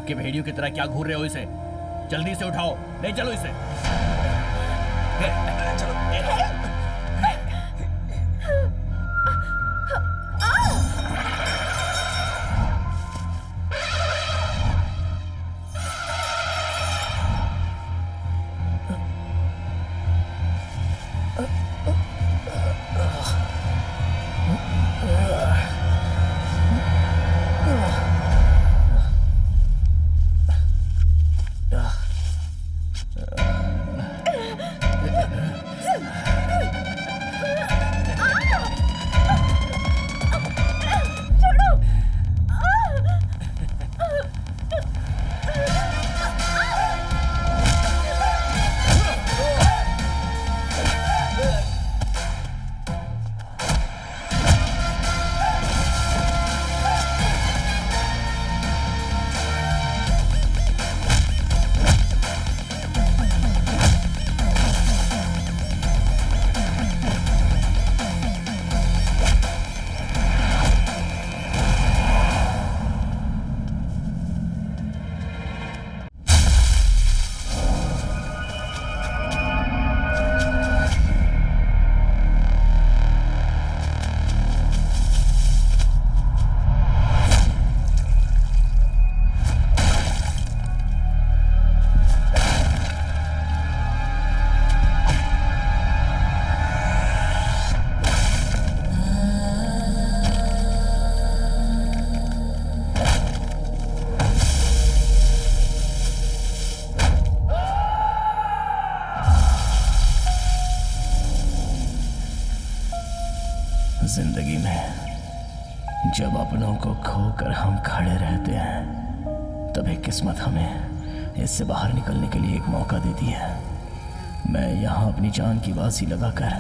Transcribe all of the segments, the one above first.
भूखे भेड़ियों की तरह क्या घूर रहे हो इसे? जल्दी से उठाओ, ले चलो इसे। चलो। जिंदगी में जब अपनों को खोकर हम खड़े रहते हैं, तभी किस्मत हमें इससे बाहर निकलने के लिए एक मौका देती है। मैं यहाँ अपनी जान की बाजी लगाकर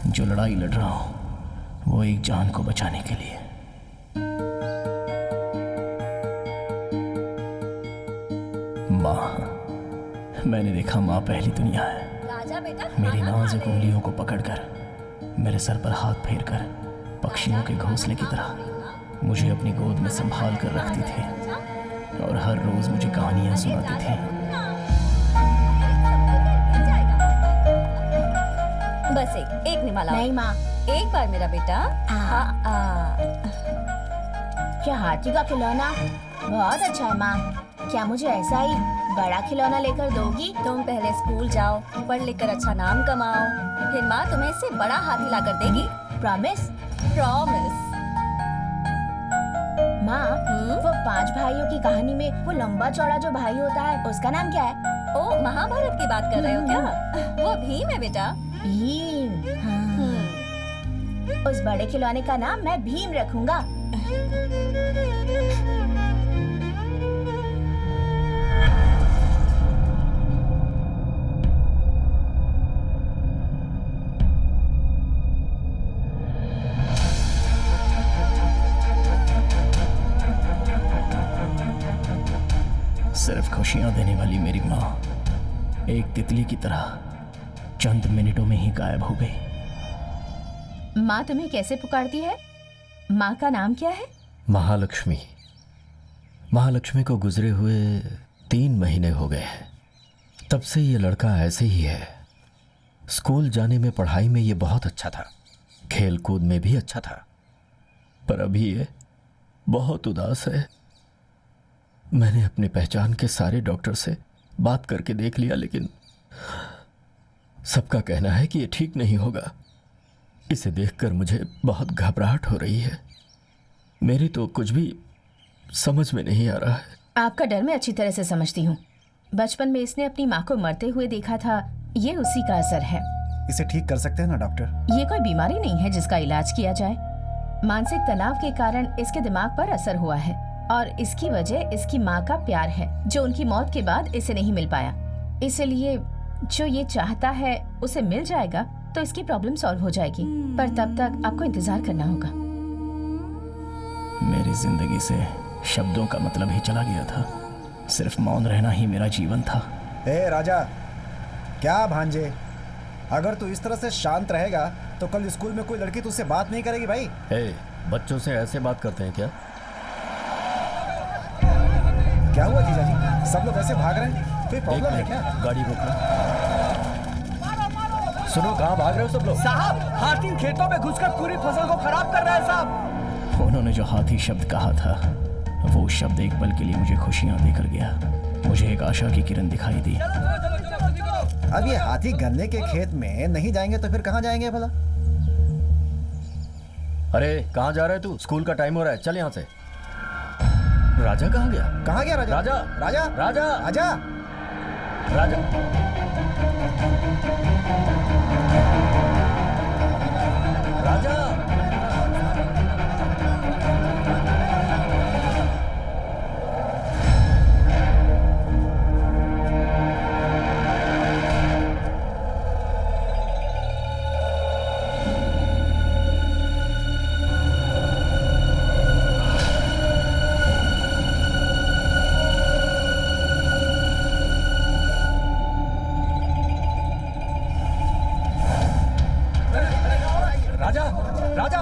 जो लड़ाई लड़ रहा हूँ, वो एक जान को बचाने के लिए। माँ, मैंने देखा माँ पहली दुनिया है। मेरी नाजुक उंगलियों को पकड़कर, मेरे सर पर हाथ फेरकर, पक्षियों के घोंसले की तरह मुझे अपनी गोद में संभाल कर रखती थी और हर रोज मुझे कहानियां सुनाती थी। बस एक निमाला। नहीं माँ, एक बार मेरा बेटा। क्या हाथी का खिलौना? बहुत अच्छा है माँ। क्या मुझे ऐसा ही बड़ा खिलौना लेकर दोगी? तुम पहले स्कूल जाओ, पढ़ लिख कर अच्छा नाम कमाओ, फिर माँ तुम्हें इससे बड़ा हाथी ला कर देगी। प्रॉमिस? प्रॉमिस। माँ, वो 5 भाइयों की कहानी में वो लंबा चौड़ा जो भाई होता है, उसका नाम क्या है? ओ, महाभारत की बात कर रहे हो क्या? वो भीम है बेटा। भीम? हाँ। उस बड़े खिलौने का नाम मैं भीम रखूंगा। सिर्फ खुशियां देने वाली मेरी माँ एक तितली की तरह चंद मिनटों में ही गायब हो गई। माँ तुम्हें कैसे पुकारती है? माँ का नाम क्या है? महालक्ष्मी। महालक्ष्मी को गुजरे हुए 3 महीने हो गए हैं। तब से ये लड़का ऐसे ही है। स्कूल जाने में, पढ़ाई में ये बहुत अच्छा था, खेल कूद में भी अच्छा था, पर अभी ये बहुत उदास है। मैंने अपनी पहचान के सारे डॉक्टर से बात करके देख लिया, लेकिन सबका कहना है कि ये ठीक नहीं होगा। इसे देखकर मुझे बहुत घबराहट हो रही है। मेरी तो कुछ भी समझ में नहीं आ रहा है। आपका डर मैं अच्छी तरह से समझती हूँ। बचपन में इसने अपनी माँ को मरते हुए देखा था, ये उसी का असर है। इसे ठीक कर सकते हैं ना डॉक्टर? ये कोई बीमारी नहीं है जिसका इलाज किया जाए। मानसिक तनाव के कारण इसके दिमाग पर असर हुआ है और इसकी वजह इसकी माँ का प्यार है, जो उनकी मौत के बाद इसे नहीं मिल पाया। इसलिए जो ये चाहता है उसे मिल जाएगा तो इसकी प्रॉब्लम सॉल्व हो जाएगी, पर तब तक आपको इंतजार करना होगा। मेरी जिंदगी से शब्दों का मतलब ही चला गया था। सिर्फ मौन रहना ही मेरा जीवन था। ए राजा, क्या भांजे, अगर तू इस तरह से शांत रहेगा तो कल स्कूल में कोई लड़की तुझसे बात नहीं करेगी भाई। बच्चों से ऐसे बात करते हैं क्या? क्या हुआ जीजा जी? सब लोग ऐसे भाग रहे हैं, कोई एक प्रॉब्लम है मिनट, क्या? गाड़ी रोको। सुनो, कहाँ भाग रहे हो सब लोग? साहब, हाथी खेतों में घुसकर पूरी फसल को खराब कर रहा है साहब। उन्होंने जो हाथी शब्द कहा था, वो शब्द एक पल के लिए मुझे खुशियां देकर गया। मुझे एक आशा की किरण दिखाई दी। अब ये हाथी गन्ने के खेत में नहीं जाएंगे तो फिर कहाँ जाएंगे भला? अरे कहाँ जा रहे तू? स्कूल का टाइम हो रहा है, चल यहाँ से। राजा कहाँ गया? कहाँ गया राजा? राजा! राजा! राजा! राजा! राजा! राजा! राजा! राजा!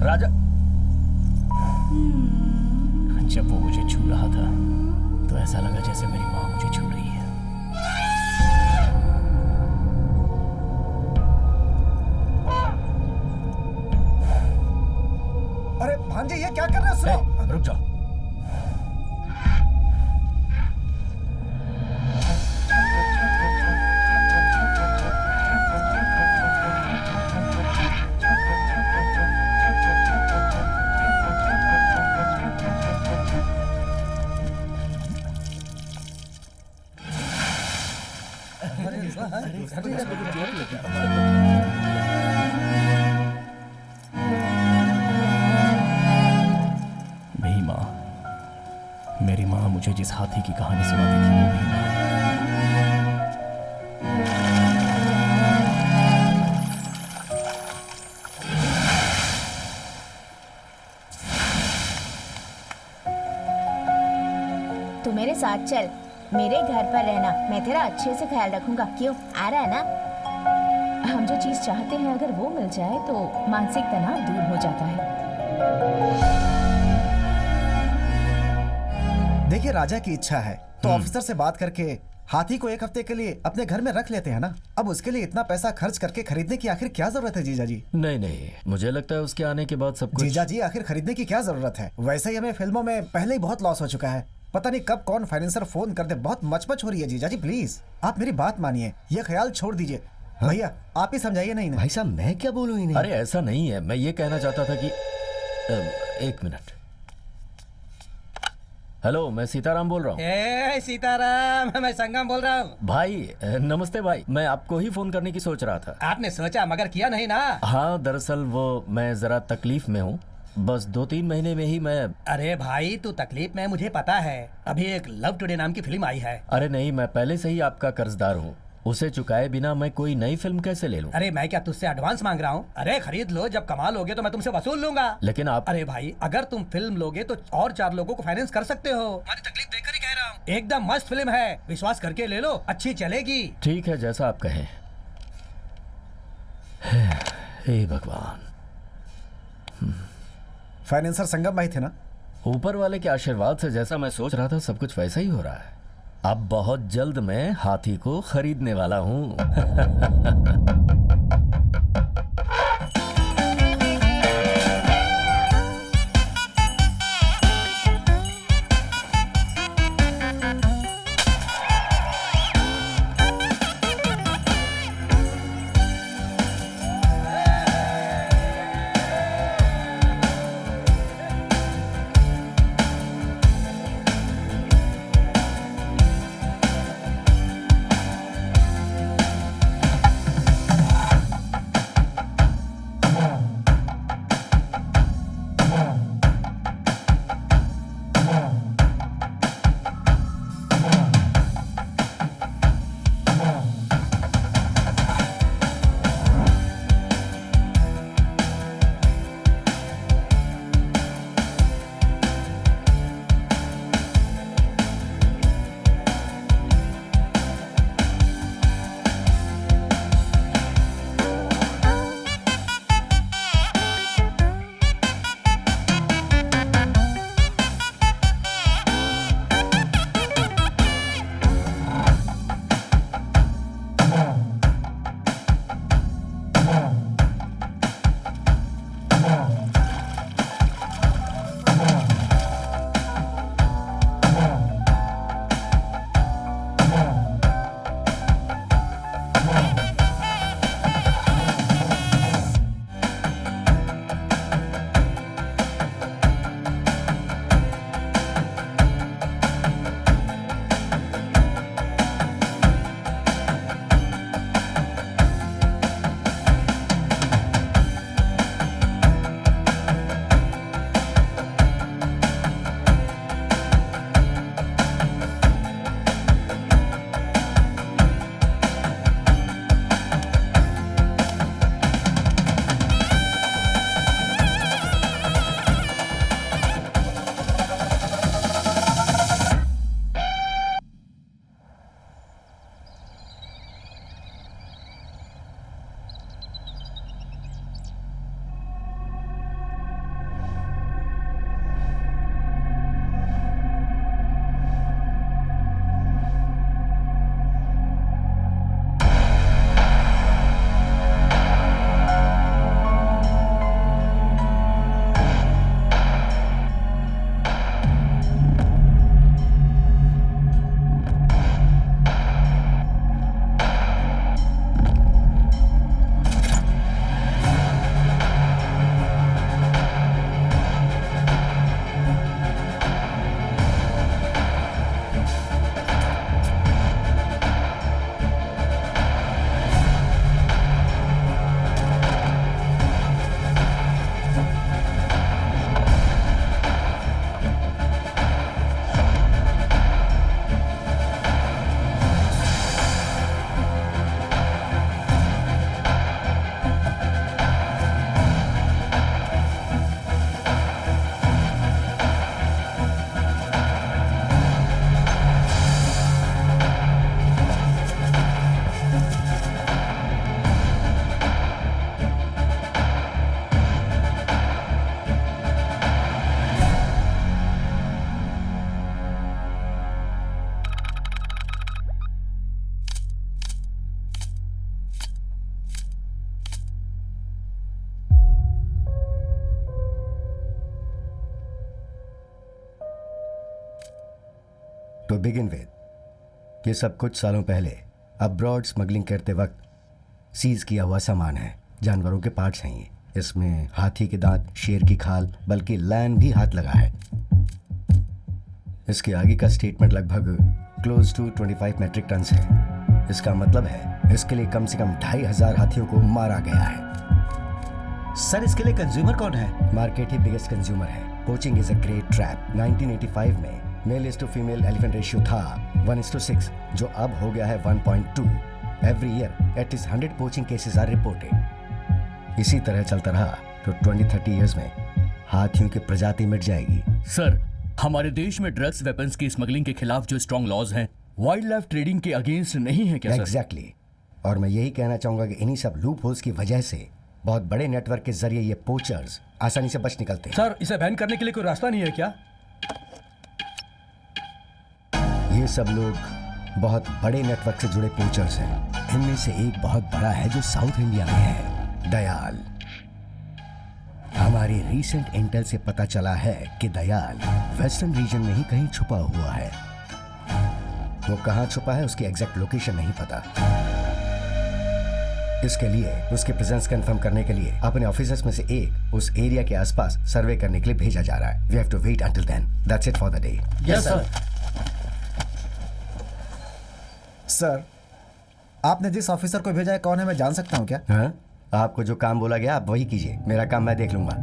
राजा! जब वो मुझे छू रहा था तो ऐसा लगा जैसे मेरी माँ मुझे छू रही है। अरे भांजे, ये क्या कर रहे हो? सुनो। रुक जाओ। भीमा, मेरी माँ मुझे जिस हाथी की कहानी सुनाती थी, वो भीमा। तू मेरे साथ चल, मेरे घर पर रहना, मैं तेरा अच्छे से ख्याल रखूंगा। क्यों, आ रहा है ना? हम जो चीज चाहते हैं अगर वो मिल जाए तो मानसिक तनाव दूर हो जाता है। देखिए, राजा की इच्छा है तो ऑफिसर से बात करके हाथी को एक हफ्ते के लिए अपने घर में रख लेते हैं ना। अब उसके लिए इतना पैसा खर्च करके खरीदने की आखिर क्या जरूरत है जीजा जी? नहीं नहीं, मुझे लगता है उसके आने के बाद सब कुछ। जीजा जी, आखिर खरीदने की क्या जरूरत है? वैसे ही हमें फिल्मों में पहले ही बहुत लॉस हो चुका है। पता नहीं कब कौन फाइनेंसर फोन कर दे। बहुत मचमच हो रही है जीजा जी, प्लीज आप मेरी बात मानिए, ये ख्याल छोड़ दीजिए। भैया आप ही समझाइए। नहीं भाई साहब, मैं क्या बोलूं इन्हें? अरे ऐसा नहीं है, मैं ये कहना चाहता था कि एक मिनट। हेलो, मैं सीताराम बोल रहा हूँ। ए सीताराम, मैं संगम बोल रहा हूँ। भाई नमस्ते भाई, मैं आपको ही फोन करने की सोच रहा था। आपने सोचा मगर किया नहीं ना? हाँ, दरअसल वो मैं जरा तकलीफ में हूँ। बस 2-3 महीने में ही मैं। अरे भाई, तू तकलीफ में, मुझे पता है। अभी एक लव टुडे नाम की फिल्म आई है। अरे नहीं, मैं पहले से ही आपका कर्जदार हूँ। उसे चुकाए बिना मैं कोई नई फिल्म कैसे ले लूं? अरे मैं क्या तुझसे एडवांस मांग रहा हूँ? अरे खरीद लो, जब कमा लोगे तो मैं तुमसे वसूल लूंगा। लेकिन आप। अरे भाई, अगर तुम फिल्म लोगे तो और 4 लोगों को फाइनेंस कर सकते हो। तुम्हारी तकलीफ देखकर ही कह रहा हूँ। एकदम मस्त फिल्म है, विश्वास करके ले लो, अच्छी चलेगी। ठीक है, जैसा आप कहें। हे भगवान। फाइनेंसर संगम भाई थे ना? ऊपर वाले के आशीर्वाद से जैसा मैं सोच रहा था सब कुछ वैसा ही हो रहा है। अब बहुत जल्द मैं हाथी को खरीदने वाला हूँ। बिगिन विद, ये सब कुछ सालों पहले अब्रॉड स्मगलिंग करते वक्त सीज किया हुआ सामान है। जानवरों के पार्ट्स हैं ये। इसमें हाथी के दांत, शेर की खाल, बल्कि लैन भी हाथ लगा है। इसके आगे का स्टेटमेंट लगभग क्लोज टू 25 मेट्रिक टन है। इसका मतलब है इसके लिए कम से कम 2500 हाथियों को मारा गया है। सर इसके लिए कंज्यूमर कौन है? मार्केट ही बिगेस्ट कंज्यूमर है। Poaching is a great trap. 1985 में male is to female elephant ratio था 1:6, जो अब हो गया है 1.2। Every year at least 100 poaching cases are reported. इसी तरह चलता रहा तो 20-30 ईयर्स में हाथियों की प्रजाति मिट जाएगी। सर, हमारे देश में ड्रग्स वेपन्स की स्मगलिंग के खिलाफ जो स्ट्रॉन्ग लॉज हैं, वाइल्ड लाइफ ट्रेडिंग के अगेंस्ट नहीं है क्या सर? एग्जैक्टली। और मैं यही कहना चाहूंगा कि इन्हीं सब लूप होल्स की वजह से बहुत बड़े नेटवर्क के जरिए ये पोचर्स आसानी से बच निकलते हैं। सर, इसे बैन करने के लिए कोई रास्ता नहीं है क्या? ये सब लोग बहुत बड़े नेटवर्क से जुड़े पोचर्स हैं। इनमें से एक बहुत बड़ा है जो साउथ इंडिया में है, दयाल। हमारी रीसेंट इंटेल से पता चला है कि दयाल वेस्टर्न रीजन में ही कहीं छुपा हुआ है। वो कहाँ छुपा है उसकी एग्जैक्ट लोकेशन नहीं पता। इसके लिए उसके प्रेजेंस कंफर्म करने के लिए अपने ऑफिसर्स में से एक उस एरिया के आसपास सर्वे करने के लिए भेजा जा रहा है। We have to wait until then. That's it for the day. Yes sir. Sir, आपने जिस ऑफिसर को भेजा है कौन है, मैं जान सकता हूँ क्या? हाँ? आपको जो काम बोला गया आप वही कीजिए। मेरा काम मैं देख लूंगा।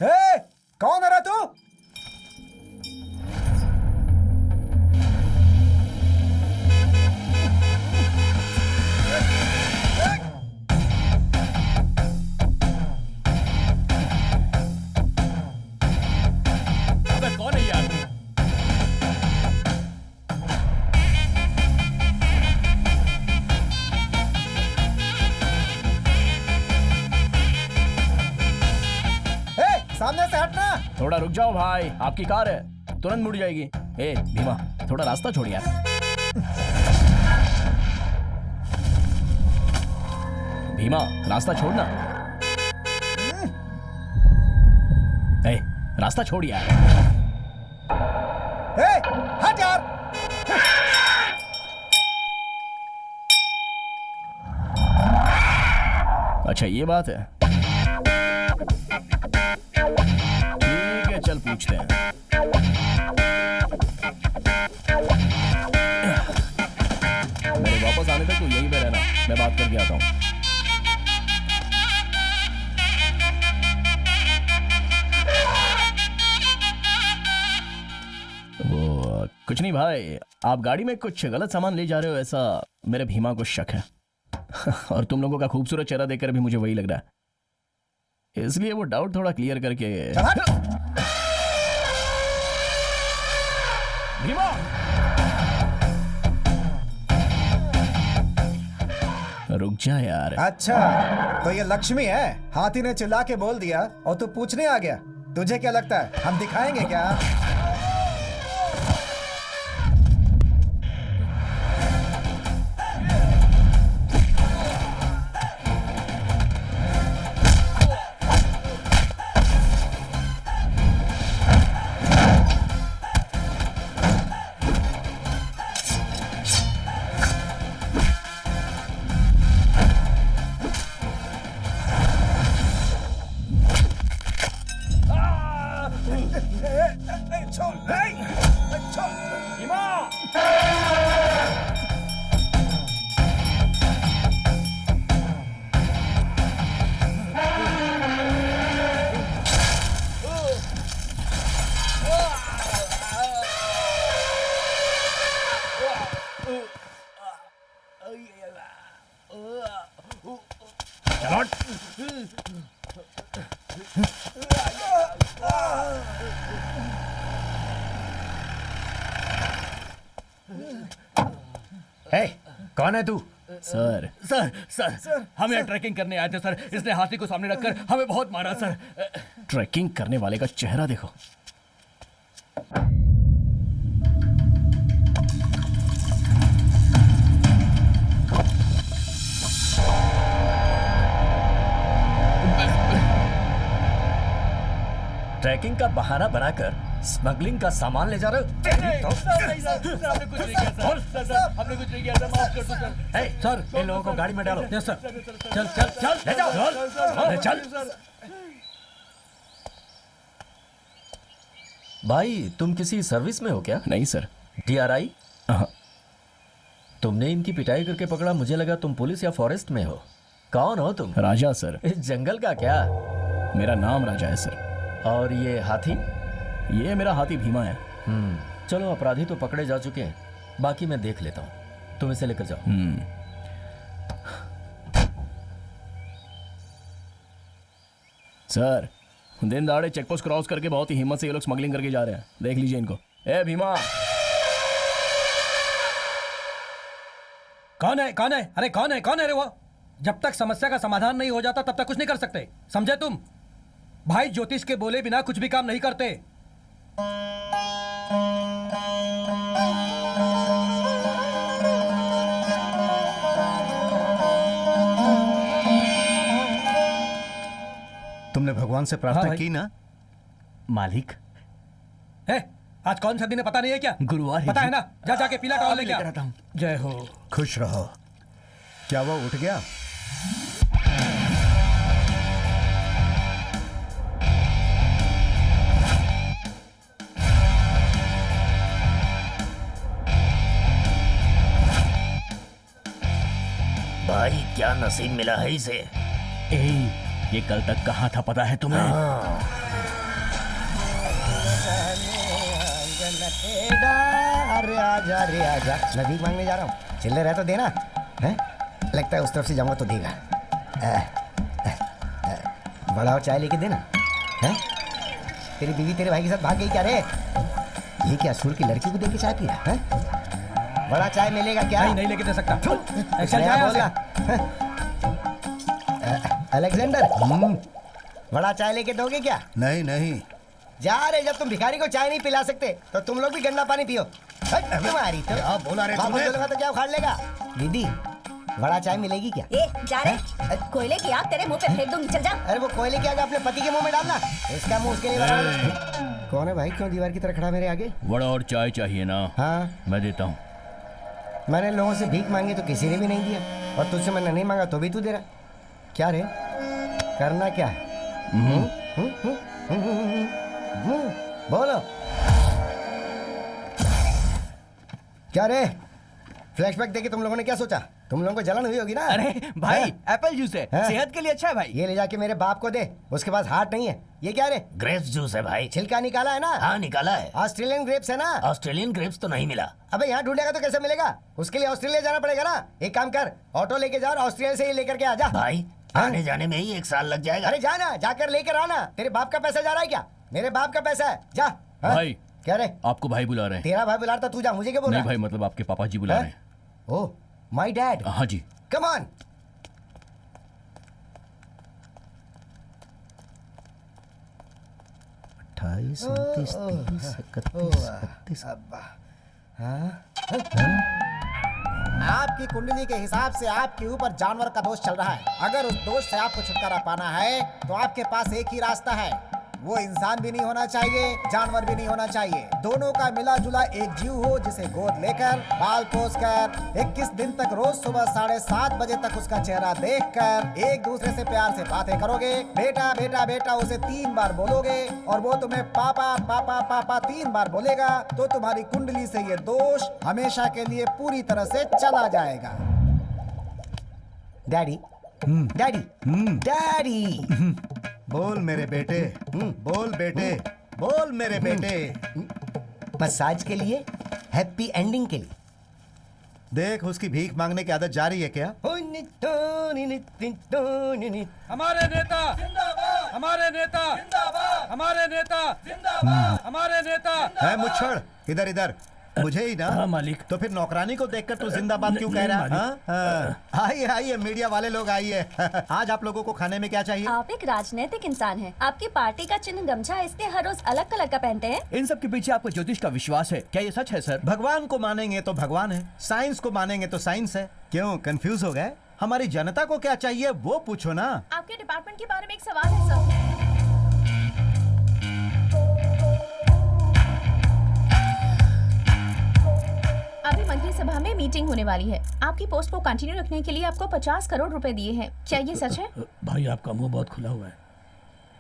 हे, कौन है रे तू? अबे कौन है यार? सामने से हटना। थोड़ा रुक जाओ भाई, आपकी कार है, तुरंत मुड़ जाएगी। ए भीमा, थोड़ा रास्ता छोड़ यार। भीमा, रास्ता छोड़ना। ए, रास्ता छोड़ यार। हे, हट यार। अच्छा ये बात है। ठीक है, चल पूछते हैं। मेरे वापस आने तक तू यहीं पे रहना, मैं बात करके आता हूँ। वो कुछ नहीं भाई, आप गाड़ी में कुछ गलत सामान ले जा रहे हो, ऐसा मेरे भीमा को शक है। और तुम लोगों का खूबसूरत चेहरा देखकर भी मुझे वही लग रहा है, इसलिए वो डाउट थोड़ा क्लियर करके। भीमा, रुक जा यार। अच्छा, तो ये लक्ष्मी है? हाथी ने चिल्ला के बोल दिया और तू पूछने आ गया। तुझे क्या लगता है हम दिखाएंगे क्या? हे, कौन है तू? सर सर हम यहाँ ट्रैकिंग करने आए थे सर। इसने हाथी को सामने रखकर हमें बहुत मारा सर। ट्रैकिंग करने वाले का चेहरा देखो। ट्रैकिंग का बहाना बनाकर स्मगलिंग का सामान ले जा रहे हो? हमने कुछ नहीं किया सर। हमने कुछ नहीं किया सर, माफ कर दो सर। हे, सर इन लोगों को गाड़ी में डालो। Yes sir. चल चल चल ले जाओ। ले चल। भाई तुम किसी सर्विस में हो क्या? नहीं सर। DRI? हाँ। तुमने इनकी पिटाई करके पकड़ा, मुझे लगा तुम पुलिस या फॉरेस्ट में हो। कौन हो तुम? राजा सर। इस जंगल का क्या? मेरा नाम राजा है सर। और ये हाथी? ये मेरा हाथी भीमा है। चलो, अपराधी तो पकड़े जा चुके हैं, बाकी मैं देख लेता हूँ। तुम इसे लेकर जाओ। सर, दिन दहाड़े चेकपोस्ट क्रॉस करके बहुत ही हिम्मत से ये लोग स्मगलिंग करके जा रहे हैं। देख लीजिए इनको। ए भीमा। कौन है कौन है? अरे कौन है कौन है रे वो? जब तक समस्या का समाधान नहीं हो जाता तब तक कुछ नहीं कर सकते, समझे तुम? भाई ज्योतिष के बोले बिना कुछ भी काम नहीं करते। तुमने भगवान से प्रार्थना हाँ की ना? मालिक, आज कौन सा दिन है पता नहीं है क्या? गुरुवार है पता जी। है ना? जा जाके पीला टॉवल लेके लेकर आ। आता हूं। जय हो। खुश रहो। क्या वो उठ गया? भाई क्या नसीब मिला है इसे। ये कल तक कहाँ था पता है तुम्हें? अरे आजा, मैं भीख मांगने जा रहा हूँ। चिल्ले रह तो देना है? लगता है उस तरफ से जाऊंगा तो देगा। बड़ा और चाय लेके देना है? तेरी बीवी तेरे भाई के साथ भाग गई क्या रे? ये क्या स्कूल की लड़की को देके चाय पी रहा है? बड़ा चाय मिलेगा क्या? नहीं लेके दे सकता। चल बोला अलेक्जेंडर, बड़ा चाय लेके दोगे क्या? नहीं। जा रे, जब तुम भिखारी को चाय नहीं पिला सकते तो तुम लोग भी गंदा पानी पियो। तुम्हारी तो क्या बोला रे बाबू तूने? बोलेगा तो क्या उखाड़ लेगा? दीदी, बड़ा चाय मिलेगी क्या? ए जा रे, कोयले की आग तेरे मुंह पे फेंक दूंगी, चल जा। अरे वो कोयले की आग अपने पति के मुंह में डालना, इसका मुंह उसके लिए बराबर। कौन है भाई, क्यों दीवार की तरह खड़ा मेरे आगे? वड़ा और चाय चाहिए ना? हाँ, मैं देता हूँ। मैंने लोगों से भीख मांगी तो किसी ने भी नहीं दिया, और तुझसे मैंने नहीं मांगा तो भी तू दे रहा। क्या रे, करना क्या है? बोलो क्या रे? फ्लैशबैक देके तुम लोगों ने क्या सोचा? तुम लोगों को जलन हुई होगी ना? अरे भाई, एप्पल जूस है, हाँ? सेहत के लिए अच्छा है भाई। ये ले जाके मेरे बाप को दे, उसके पास हार्ट नहीं है। ये क्या रे? ग्रेप्स जूस है भाई। छिलका निकाला है ना? हाँ निकाला है। ऑस्ट्रेलियन ग्रेप्स है ना? ऑस्ट्रेलियन ग्रेप्स तो नहीं मिला। अबे यहाँ ढूंढेगा तो कैसे मिलेगा? उसके लिए ऑस्ट्रेलिया जाना पड़ेगा ना। एक काम कर, ऑटो लेके जा और ऑस्ट्रेलिया से ही लेकर के आ जा। भाई हाँ? आने जाने में ही 1 साल लग जाएगा। अरे जाना, जाकर लेकर आना। तेरे बाप का पैसा जा रहा है क्या? मेरे बाप का पैसा है, जा। हाँ? भाई, क्या रे? आपको भाई बुला रहे हैं। तेरा भाई बुला रहा था, तू जा, मुझे क्या बोल नहीं रहा भाई, मतलब आपके पापा जी बुला है? रहे हैं। ओह माय डैड, हाँ जी। Come on. आपकी कुंडली के हिसाब से आपके ऊपर जानवर का दोष चल रहा है। अगर उस दोष से आपको छुटकारा पाना है तो आपके पास एक ही रास्ता है। वो इंसान भी नहीं होना चाहिए, जानवर भी नहीं होना चाहिए। दोनों का मिला जुला एक जीव हो, जिसे गोद लेकर, बाल पोस कर 21 दिन तक रोज सुबह 7:30 बजे तक उसका चेहरा देखकर एक दूसरे से प्यार से बातें करोगे। बेटा बेटा बेटा उसे 3 बार बोलोगे और वो तुम्हें पापा पापा पापा 3 बार बोलेगा, तो तुम्हारी कुंडली से ये दोष हमेशा के लिए पूरी तरह से चला जाएगा। डैडी, डैडी, डैडी, बोल मेरे बेटे, बोल बेटे, बोल मेरे बेटे। मसाज के लिए, हैप्पी एंडिंग के लिए देख उसकी भीख मांगने की आदत जारी है क्या? हमारे नेता हमारे नेता हमारे नेता हमारे नेता है मुच्छड़, इधर इधर मुझे ही ना? हाँ मालिक। तो फिर नौकरानी को देखकर तू जिंदाबाद क्यों कह रहा है? हाँ? आइए आइए मीडिया वाले लोग आइए। आज आप लोगों को खाने में क्या चाहिए? आप एक राजनीतिक इंसान हैं। आपकी पार्टी का चिन्ह गमछा है, इसलिए हर रोज अलग कलर का पहनते हैं। इन सब के पीछे आपको ज्योतिष का विश्वास है, क्या ये सच है सर? भगवान को मानेंगे तो भगवान है, साइंस को मानेंगे तो साइंस है। क्यों कंफ्यूज हो गए? हमारी जनता को क्या चाहिए वो पूछो ना। आपके डिपार्टमेंट के बारे में एक सवाल है सर। अभी मंत्रिसभा में मीटिंग होने वाली है। आपकी पोस्ट को कंटिन्यू रखने के लिए आपको 50 करोड़ रुपए दिए हैं। क्या ये सच है? भाई आपका मुंह बहुत खुला हुआ है।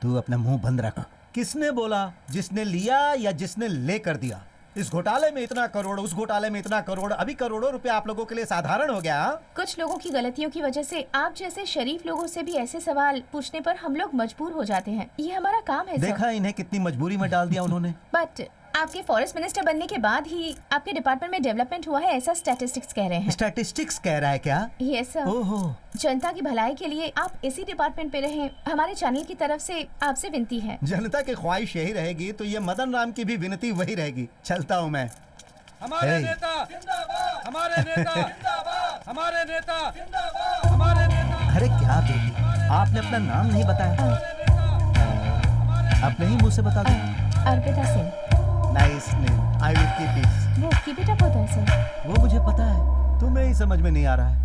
तू अपना मुंह बंद रख। किसने बोला? जिसने लिया या जिसने लेकर दिया? इस घोटाले में इतना करोड़, उस घोटाले में इतना करोड़, अभी करोड़ों रुपए आप लोगों के लिए साधारण हो गया। कुछ लोगों की गलतियों की वजह से आप जैसे शरीफ लोगों से भी ऐसे सवाल पूछने पर हम लोग मजबूर हो जाते हैं। ये हमारा काम है सर। देखा इन्हें कितनी मजबूरी में डाल दिया उन्होंने। बट आपके फॉरेस्ट मिनिस्टर बनने के बाद ही आपके डिपार्टमेंट में डेवलपमेंट हुआ है, ऐसा स्टैटिस्टिक्स कह रहे हैं। स्टैटिस्टिक्स कह रहा है क्या? Yes sir. ओहो। जनता की भलाई के लिए आप इसी डिपार्टमेंट पे रहें, हमारे चैनल की तरफ से आपसे विनती है। जनता की ख्वाहिश यही रहेगी तो ये मदन राम की भी विनती वही रहेगी। चलता हूँ मैं। हमारे नेता हमारे नेता हमारे नेता हमारे नेता। अरे क्या बेटी, आपने अपना नाम नहीं बताया। आप नहीं मुझ से बता दो। Arpita Singh. Nice name, I will keep it. वो कीप इट अप होता है सर। वो मुझे पता है, तुम्हें ही समझ में नहीं आ रहा है।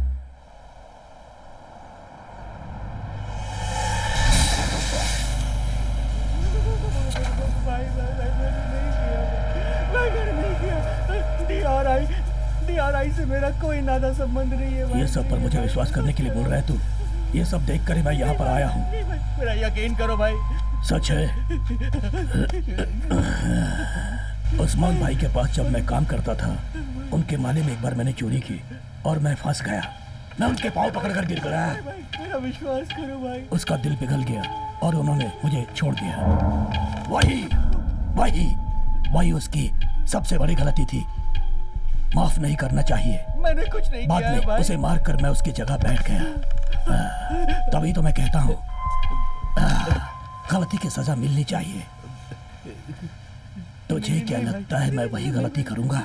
DRI से मेरा कोई नाता संबंध नहीं है। ये सब पर मुझे विश्वास करने के लिए बोल रहा है तू? ये सब देख कर ही मैं यहाँ पर आया हूँ। मेरा यकीन करो भाई, सच है। उस्मान भाई के पास जब मैं काम करता था, उनके माले में एक बार मैंने चोरी की और मैं फंस गया। मैं उनके पाँव पकड़कर गिर गया। मेरा विश्वास करो भाई। उसका दिल पिघल गया और उन्होंने मुझे छोड़ दिया। वही वही वही उसकी सबसे बड़ी गलती थी। माफ नहीं करना चाहिए। मैंने कुछ नहीं बाद किया है में भाई। उसे मारकर मैं उसकी जगह बैठ गया। तभी तो मैं कहता हूँ गलती की सजा मिलनी चाहिए। तुझे क्या लगता है मैं वही गलती करूंगा?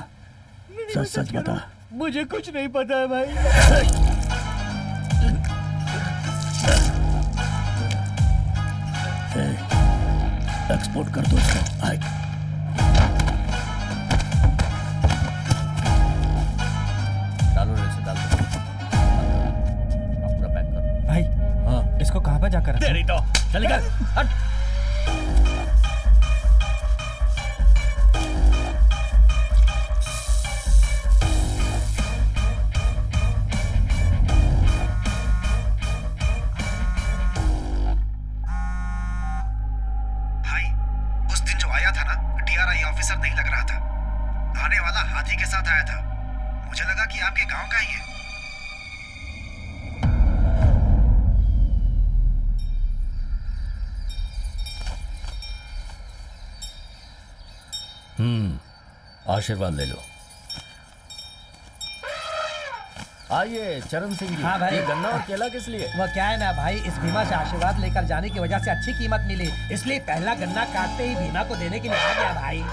सच सच बता। मुझे कुछ नहीं पता है भाई। एक्सपोर्ट कर दो इसको। आए। डालो रे से डाल दो। पूरा पैक कर। भाई हाँ इसको कहाँ पर जाकर तेरी तो चल निकल हट। भाई उस दिन जो आया था ना, DRI ऑफिसर नहीं लग रहा था। आने वाला हाथी के साथ आया था। मुझे लगा कि आपके गांव का ही है। आशीर्वाद ले लो। आइए चरण सिंह जी। हाँ भाई। ये गन्ना और केला किस लिए? वह क्या है ना भाई, इस भीमा से आशीर्वाद लेकर जाने की वजह से अच्छी कीमत मिली, इसलिए पहला गन्ना काटते ही भीमा को देने के लिए आ गया भाई।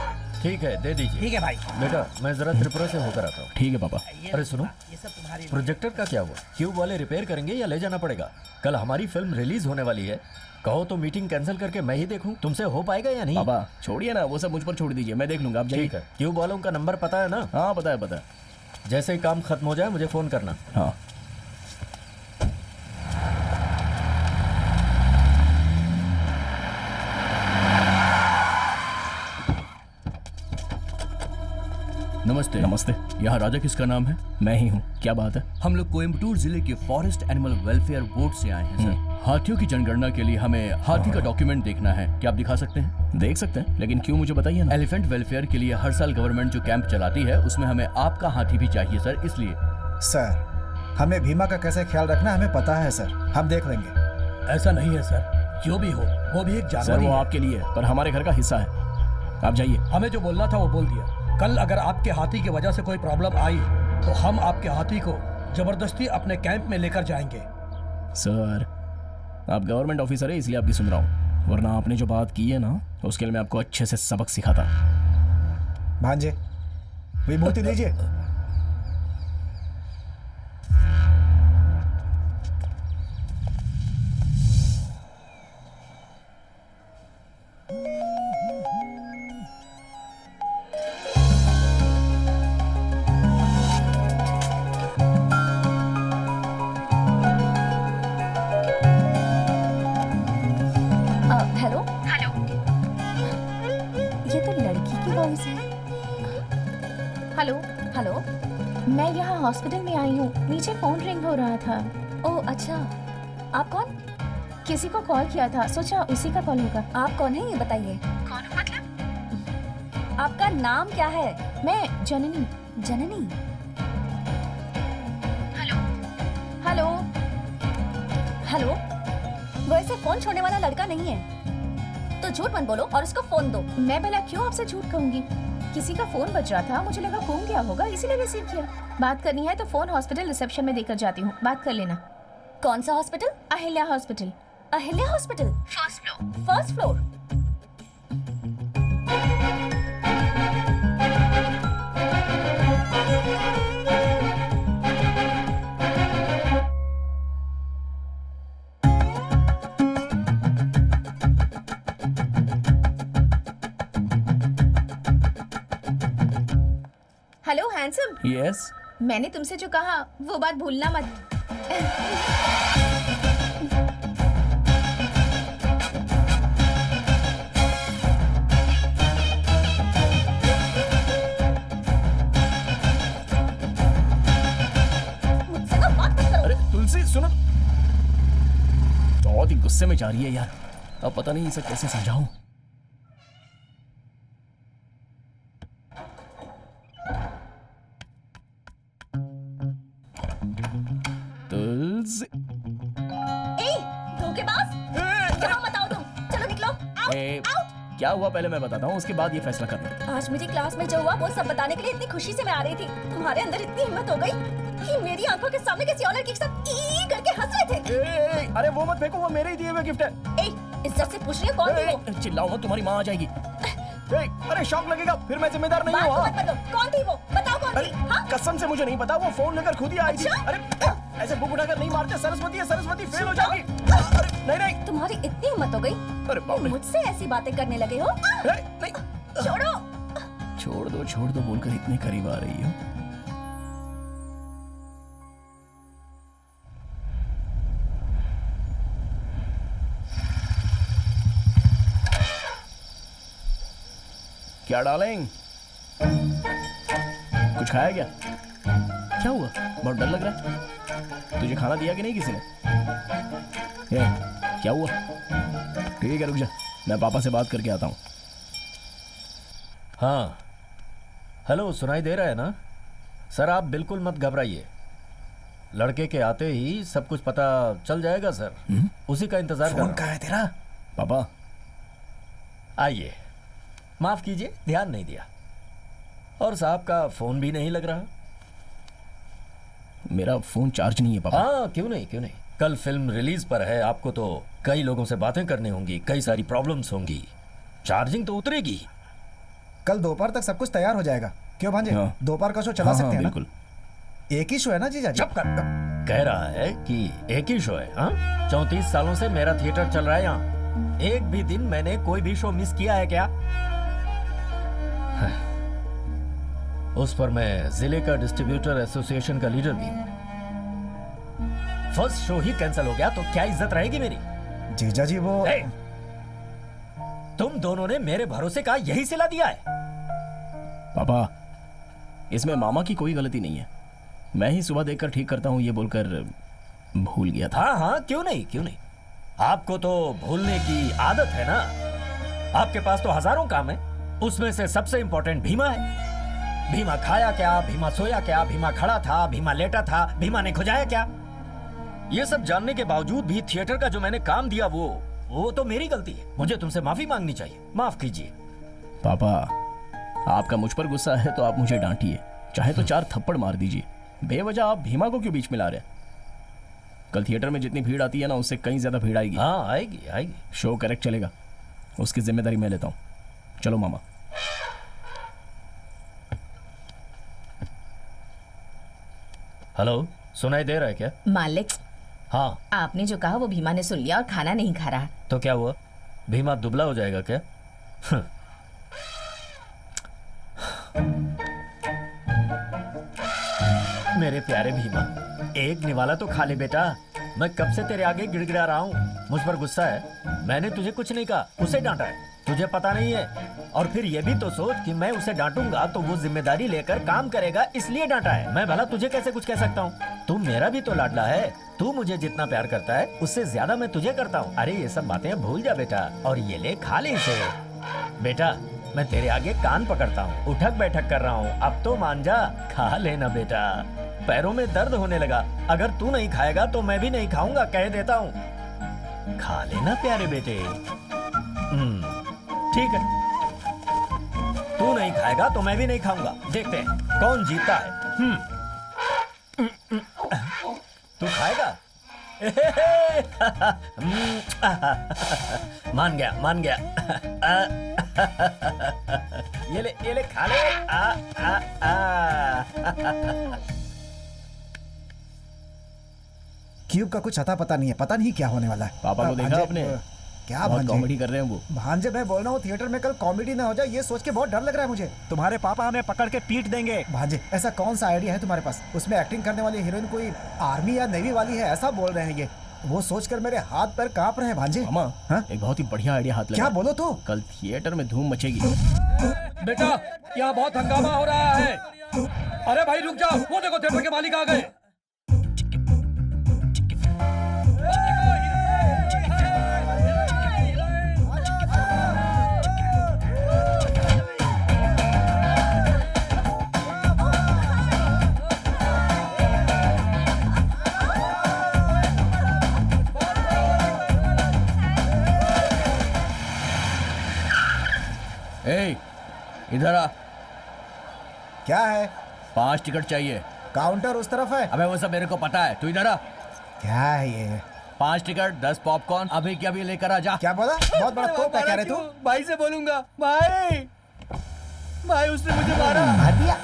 ठीक है दे दीजिए। ठीक है भाई। बेटा मैं जरा त्रिपुरा से होकर आता हूँ। ठीक है पापा। अरे सुनो, ये सब तुम्हारी प्रोजेक्टर का क्या हुआ? क्यूब वाले रिपेयर करेंगे या ले जाना पड़ेगा? कल हमारी फिल्म रिलीज होने वाली है। कहो तो मीटिंग कैंसिल करके मैं ही देखूं। तुमसे हो पाएगा या नहीं? पापा छोड़िए ना, वो सब मुझ पर छोड़ दीजिए, मैं देख लूंगा। आप जाइए। ठीक है। क्यूब वालों का नंबर पता है ना? हाँ पता है पता है। जैसे ही काम खत्म हो जाए मुझे फोन करना। हाँ नमस्ते। नमस्ते। यहाँ राजा किसका नाम है? मैं ही हूँ। क्या बात है? हम लोग कोयम्बटूर जिले के फॉरेस्ट एनिमल वेलफेयर बोर्ड से आए हैं सर। हाथियों की जनगणना के लिए हमें हाथी का डॉक्यूमेंट देखना है, क्या आप दिखा सकते हैं? देख सकते हैं, लेकिन क्यों मुझे बताइए ना। एलिफेंट वेलफेयर के लिए हर साल गवर्नमेंट जो कैंप चलाती है उसमें हमें आपका हाथी भी चाहिए सर, इसलिए। सर हमें भीमा का कैसे ख्याल रखना हमें पता है सर, हम देख लेंगे। ऐसा नहीं है सर, जो भी हो वो भी एक सर जानवर ही वो है। आपके लिए है, पर हमारे घर का हिस्सा है। आप जाइए। हमें जो बोलना था वो बोल दिया। कल अगर आपके हाथी की वजह से कोई प्रॉब्लम आई तो हम आपके हाथी को जबरदस्ती अपने कैंप में लेकर जाएंगे। सर, आप गवर्नमेंट ऑफिसर है इसलिए आपकी सुन रहा हूँ, वरना आपने जो बात की है ना उसके लिए मैं आपको अच्छे से सबक सिखाता। भांजे, विभूति दीजिए। हेलो हेलो, ये तो लड़की की वॉइस है। Hello, hello. मैं यहाँ हॉस्पिटल में आई हूँ, नीचे फोन रिंग हो रहा था। ओह अच्छा, आप कौन? किसी को कॉल किया था, सोचा उसी का कॉल होगा। आप कौन है ये बताइए। कौन मतलब? आपका नाम क्या है? मैं जननी। जननी? हेलो हेलो हेलो, वो ऐसे फोन छोड़ने वाला लड़का नहीं है, तो झूठ मत बोलो और उसको फोन दो। मैं भला क्यों आपसे झूठ कहूंगी? किसी का फोन बज रहा था, मुझे लगा गुम गया होगा इसीलिए रिसीव किया। बात करनी है तो फोन हॉस्पिटल रिसेप्शन में देकर जाती हूँ, बात कर लेना। कौन सा hospital? Ahilya hospital. Ahilya hospital, first floor. First floor. Hello handsome, yes. मैंने तुमसे जो कहा वो बात भूलना मत। मुझसे ना बात मत करो। अरे तुलसी सुनो, बहुत ही गुस्से में जा रही है यार, अब पता नहीं इसे कैसे समझाऊं। तुलसी, ए, धोखेबाज! यहाँ मत आओ तुम, चलो निकलो। आओ, ए, आओ। क्या हुआ पहले मैं बताता हूँ, उसके बाद ये फैसला करना। आज मेरी क्लास में जो हुआ वो सब बताने के लिए इतनी खुशी से मैं आ रही थी, तुम्हारे अंदर इतनी हिम्मत हो गई कि मेरी आंखों के सामने किसी और लड़की के साथ ई करके हंस रहे थे। अरे वो मत फेंको, वो मेरे ही दिए हुए गिफ्ट है। ए, इज्जत से पूछ रही है कौन थी वो? चिल्लाओ मत, तुम्हारी माँ आ जाएगी। अरे शौक लगेगा, फिर मैं जिम्मेदार नहीं बात हूँ। तो मत बदलो, कौन थी वो? बताओ कौन थी? हाँ? कसम से मुझे नहीं पता, वो फोन लेकर खुद ही आई थी। अच्छा? अरे ऐसे बुक उठाकर नहीं मारते, सरस्वती है, सरस्वती फेल हो जाएगी। अरे नहीं नहीं, तुम्हारी इतनी हिम्मत हो गई अरे बाप रे। मुझसे ऐसी बातें करने लगे हो? नहीं, छोड़ो। छोड़ दो बोलकर इतने करीब आ रही हो। क्या डालेंगे? कुछ खाया क्या? क्या हुआ? बहुत डर लग रहा है। तुझे खाना दिया कि नहीं किसी ने? क्या हुआ? ठीक है रुक जा, मैं पापा से बात करके आता हूँ। हाँ हेलो, सुनाई दे रहा है ना? सर आप बिल्कुल मत घबराइए, लड़के के आते ही सब कुछ पता चल जाएगा सर। उसी का इंतजार कर रहा फोन हूं। कहाँ है तेरा? पापा आइए, माफ कीजिए ध्यान नहीं दिया। और साहब का फोन भी नहीं लग रहा। मेरा फोन चार्ज नहीं है पापा। हाँ क्यों नहीं, क्यों नहीं। कल फिल्म रिलीज पर है, आपको तो कई लोगों से बातें करनी होंगी, कई सारी प्रॉब्लम्स होंगी, चार्जिंग तो उतरेगी। कल दोपहर तक सब कुछ तैयार हो जाएगा। क्यों भांजे, हाँ। दोपहर का शो चला हाँ, सकते हाँ, हैं ना? बिल्कुल। एक ही शो है ना जीजा जी? चुप कर। कह रहा है कि एक ही शो है। हाँ 34 सालों से मेरा थिएटर चल रहा है यहाँ, एक भी दिन मैंने कोई भी शो मिस किया है क्या? उस पर मैं जिले का डिस्ट्रीब्यूटर एसोसिएशन का लीडर भी हूँ। फर्स्ट शो ही कैंसिल हो गया तो क्या इज्जत रहेगी मेरी? जीजा जी वो ए, तुम दोनों ने मेरे भरोसे का यही सिला दिया है। पापा इसमें मामा की कोई गलती नहीं है, मैं ही सुबह देखकर ठीक करता हूँ ये बोलकर भूल गया था। हाँ हाँ क्यों नहीं, क्यों नहीं। आपको तो भूलने की आदत है ना। आपके पास तो हजारों काम है, उसमें से सबसे इंपॉर्टेंट भीमा है। भीमा खाया क्या, भीमा सोया क्या, भीमा खड़ा था, भीमा लेटा था, भीमा ने खुजाया क्या, ये सब जानने के बावजूद भी थिएटर का जो मैंने काम दिया वो तो मेरी गलती है। मुझे तुमसे माफी मांगनी चाहिए, माफ कीजिए। पापा आपका मुझ पर गुस्सा है तो आप मुझे डांटिए, चाहे तो 4 थप्पड़ मार दीजिए, बेवजह आप भीमा को क्यों बीच में ला रहे हैं? कल थिएटर में जितनी भीड़ आती है ना, उससे कहीं ज्यादा भीड़ आएगी। हाँ आएगी आएगी। शो करेक्ट चलेगा, उसकी जिम्मेदारी मैं लेता हूँ। चलो मामा। हेलो, सुनाई दे रहा है क्या? मालिक, हाँ। आपने जो कहा वो भीमा ने सुन लिया और खाना नहीं खा रहा। तो क्या हुआ, भीमा दुबला हो जाएगा क्या? मेरे प्यारे भीमा, एक निवाला तो खा ले बेटा। मैं कब से तेरे आगे गिड़गिड़ा रहा हूँ, मुझ पर गुस्सा है? मैंने तुझे कुछ नहीं कहा, उसे डांटा है, तुझे पता नहीं है। और फिर ये भी तो सोच कि मैं उसे डांटूंगा तो वो जिम्मेदारी लेकर काम करेगा, इसलिए डांटा है। मैं भला तुझे कैसे कुछ कह सकता हूँ? तू मेरा भी तो लाडला है, तू मुझे जितना प्यार करता है उससे ज्यादा मैं तुझे करता हूँ। अरे ये सब बातें भूल जा बेटा, और ये ले खा ले इसे। बेटा मैं तेरे आगे कान पकड़ता हूँ, उठक बैठक कर रहा हूँ, अब तो मान जा, खा लेना बेटा। पैरों में दर्द होने लगा, अगर तू नहीं खाएगा तो मैं भी नहीं खाऊंगा, कह देता हूँ। खा लेना प्यारे बेटे। ठीक है, तू नहीं खाएगा तो मैं भी नहीं खाऊंगा, देखते हैं कौन जीतता है। तू खाएगा? मान गया मान गया। ये ले खा ले। क्यूब का कुछ अता पता नहीं है, पता नहीं क्या होने वाला है। पापा को देखा भांजे, आपने? क्या बहुत भांजे? कॉमेडी कर रहे हैं वो। भांजे मैं बोल रहा हूँ थिएटर में कल कॉमेडी ना हो जाए, ये सोच के बहुत डर लग रहा है मुझे। तुम्हारे पापा हमें पकड़ के पीट देंगे। भांजे ऐसा कौन सा आइडिया है तुम्हारे पास? उसमें एक्टिंग करने वाली हीरोइन कोई आर्मी या नेवी वाली है ऐसा बोल रहे हैं ये। वो सोचकर मेरे हाथ पैर कांप रहे हैं भांजे। मामा, हाँ? एक बहुत ही बढ़िया आइडिया हाथ लगा। क्या बोलो तो? कल थिएटर में धूम मचेगी। बेटा यहाँ बहुत हंगामा हो रहा है। अरे भाई रुक जाओ, वो देखो थिएटर के मालिक आ गए। ए, इधर आ। क्या है? 5 टिकट चाहिए। काउंटर उस तरफ है। अबे वो सब मेरे को पता है, तू इधर आ। क्या है ये? 5 टिकट 10 पॉपकॉर्न अभी के अभी लेकर आ जा। क्या बोला? बहुत बड़ा तोप है, कह रहे तू? भाई से बोलूंगा। भाई उसने मुझे मारा। मार दिया?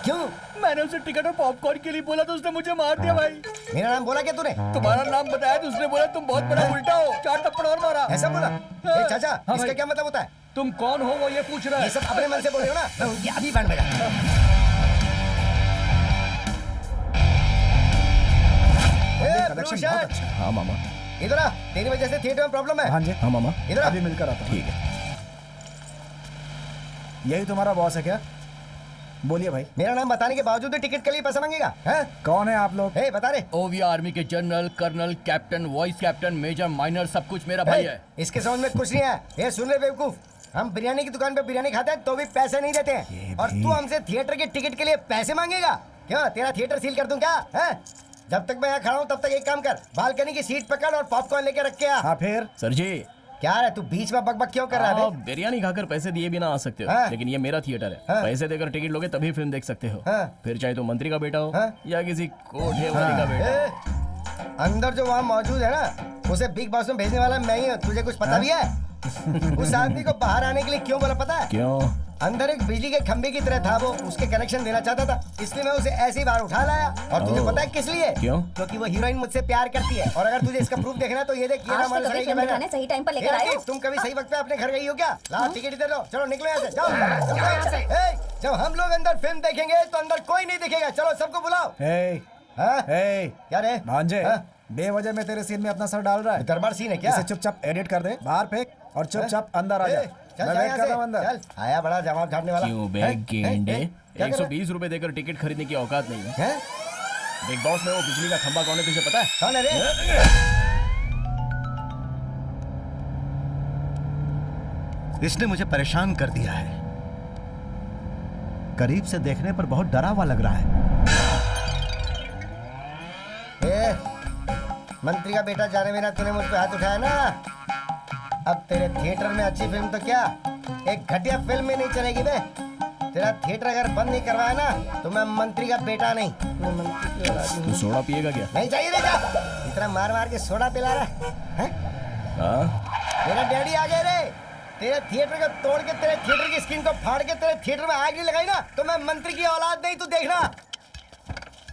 क्यों? मैंने उसे टिकट और पॉपकॉर्न के लिए बोला तो उसने मुझे मार दिया। भाई मेरा नाम बोला क्या तूने? तुम्हारा नाम बताया तो उसने बोला तुम बहुत बड़ा उल्टा हो, 4 थप्पड़ और मारा। ऐसा बोला? ए चाचा, हाँ इसका भाई। क्या मतलब होता है? तुम कौन हो वो ये पूछ रहा ये है। सब अपने मन से बोल रहे हो ना? मैं उनकी अभी बैंड बजा। कलेक्शन बहुत अच्छा है। हाँ मामा। इधर आ, तेरी वजह से थिएटर में प्रॉब्लम है। भांजे हाँ मामा। इधर आ। अभी मिलकर आता हूँ। ठीक है। यही तुम्हारा बॉस है क्या? बोलिए भाई। मेरा नाम बताने के बावजूद भी टिकट के लिए पैसा मांगेगा? हैं? कौन है आप लोग? ए बता रे। ओवी आर्मी के general, colonel, captain, vice captain, major, minor सब कुछ मेरा भाई है। इसके समझ में कुछ नहीं है। ये सुन ले बेवकूफ, हम बिरयानी की दुकान पे बिरयानी खाते हैं तो भी पैसे नहीं देते हैं, और तू हमसे थिएटर के टिकट के लिए पैसे मांगेगा? क्या तेरा थिएटर सील कर दूं क्या? हैं? जब तक मैं यहाँ खड़ा हूँ तब तक एक काम कर, बालकनी की सीट पकड़ और पॉपकॉर्न लेके रख के आ। हाँ फिर? सर जी, क्या है तू बीच में बकबक क्यों कर रहा है आप बे? बिरयानी खाकर पैसे दिए बिना आ सकते हो, हाँ। लेकिन ये मेरा थिएटर है। हाँ। पैसे देकर टिकट लोगे तभी फिल्म देख सकते हो। हाँ। फिर चाहे तो मंत्री का बेटा हो हाँ। या किसी कोठे वाले का बेटा। ए, अंदर जो वहाँ मौजूद है ना, उसे बिग बॉस में भेजने वाला मैं ही हूँ। तुझे कुछ पता भी है? उस आदमी को बाहर आने के लिए क्यों बोला पता है? क्यों? अंदर एक बिजली के खंबे की तरह था वो, उसके कनेक्शन देना चाहता था, इसलिए मैं उसे ऐसे ही बाहर उठा लाया। और तुझे पता है किस लिए? क्यों? क्योंकि वो हीरोइन मुझसे प्यार करती है। और अगर तुझे इसका प्रूफ देखना है तो ये देख, ये आज रहा हमारे तो कभी सगाई का फिल्म बैनर। दिखाने सही टाइम पर लेकर ए, आए हो। तुम कभी सही वक्त पे अपने घर गई हो क्या? लाओ टिकट इधर लो, चलो निकलो यहाँ से, जाओ निकलो यहाँ से। ए, जब हम लोग अंदर फिल्म देखेंगे तो अंदर कोई नहीं दिखेगा, चलो सबको बुलाओ। ए, हाँ? ए, क्या रे? भांजे हाँ? बेवजह में तेरे सीन में अपना सर डाल रहा है। दरबार सीन है क्या? इसे चुपचाप एडिट कर दे, बाहर फेंक और चुपचाप अंदर आ जा। चल मैं जा वेट यहाँ कर से, रहा हूँ अंदर। चल आया बड़ा जवाब झाड़ने वाला। क्यों बे हैं? गेंडे? हैं? क्या कर रहा है? 120 रुपए देकर टिकट खरीदने की औकात नहीं है। हैं? बिग बॉस में वो बिजली का खंभा कौन है तुझे पता है? कौन है रे? इसने मुझे परेशान कर दिया है। करीब से देखने पर बहुत डरा हुआ लग रहा है। ए, मंत्री का बेटा जाने बिना तूने मुझ पे हाथ उठाया ना, अब तेरे थिएटर में अच्छी फिल्म तो क्या, एक घटिया फिल्म में नहीं चलेगी बे। तेरा थिएटर अगर बंद नहीं करवाया ना तो मैं मंत्री का बेटा नहीं, मैं मंत्री की औलाद तू सोडा पिएगा क्या? नहीं चाहिए रे जा। इतना मार मार के सोडा पिला रहा है? हाँ? मेरा डैडी आ गए रे। तेरे थिएटर को तोड़ के, तेरे थिएटर की स्क्रीन को फाड़ के तेरे थिएटर में आग नहीं लगाई ना तो मैं मंत्री की औलाद नहीं, तू देखना।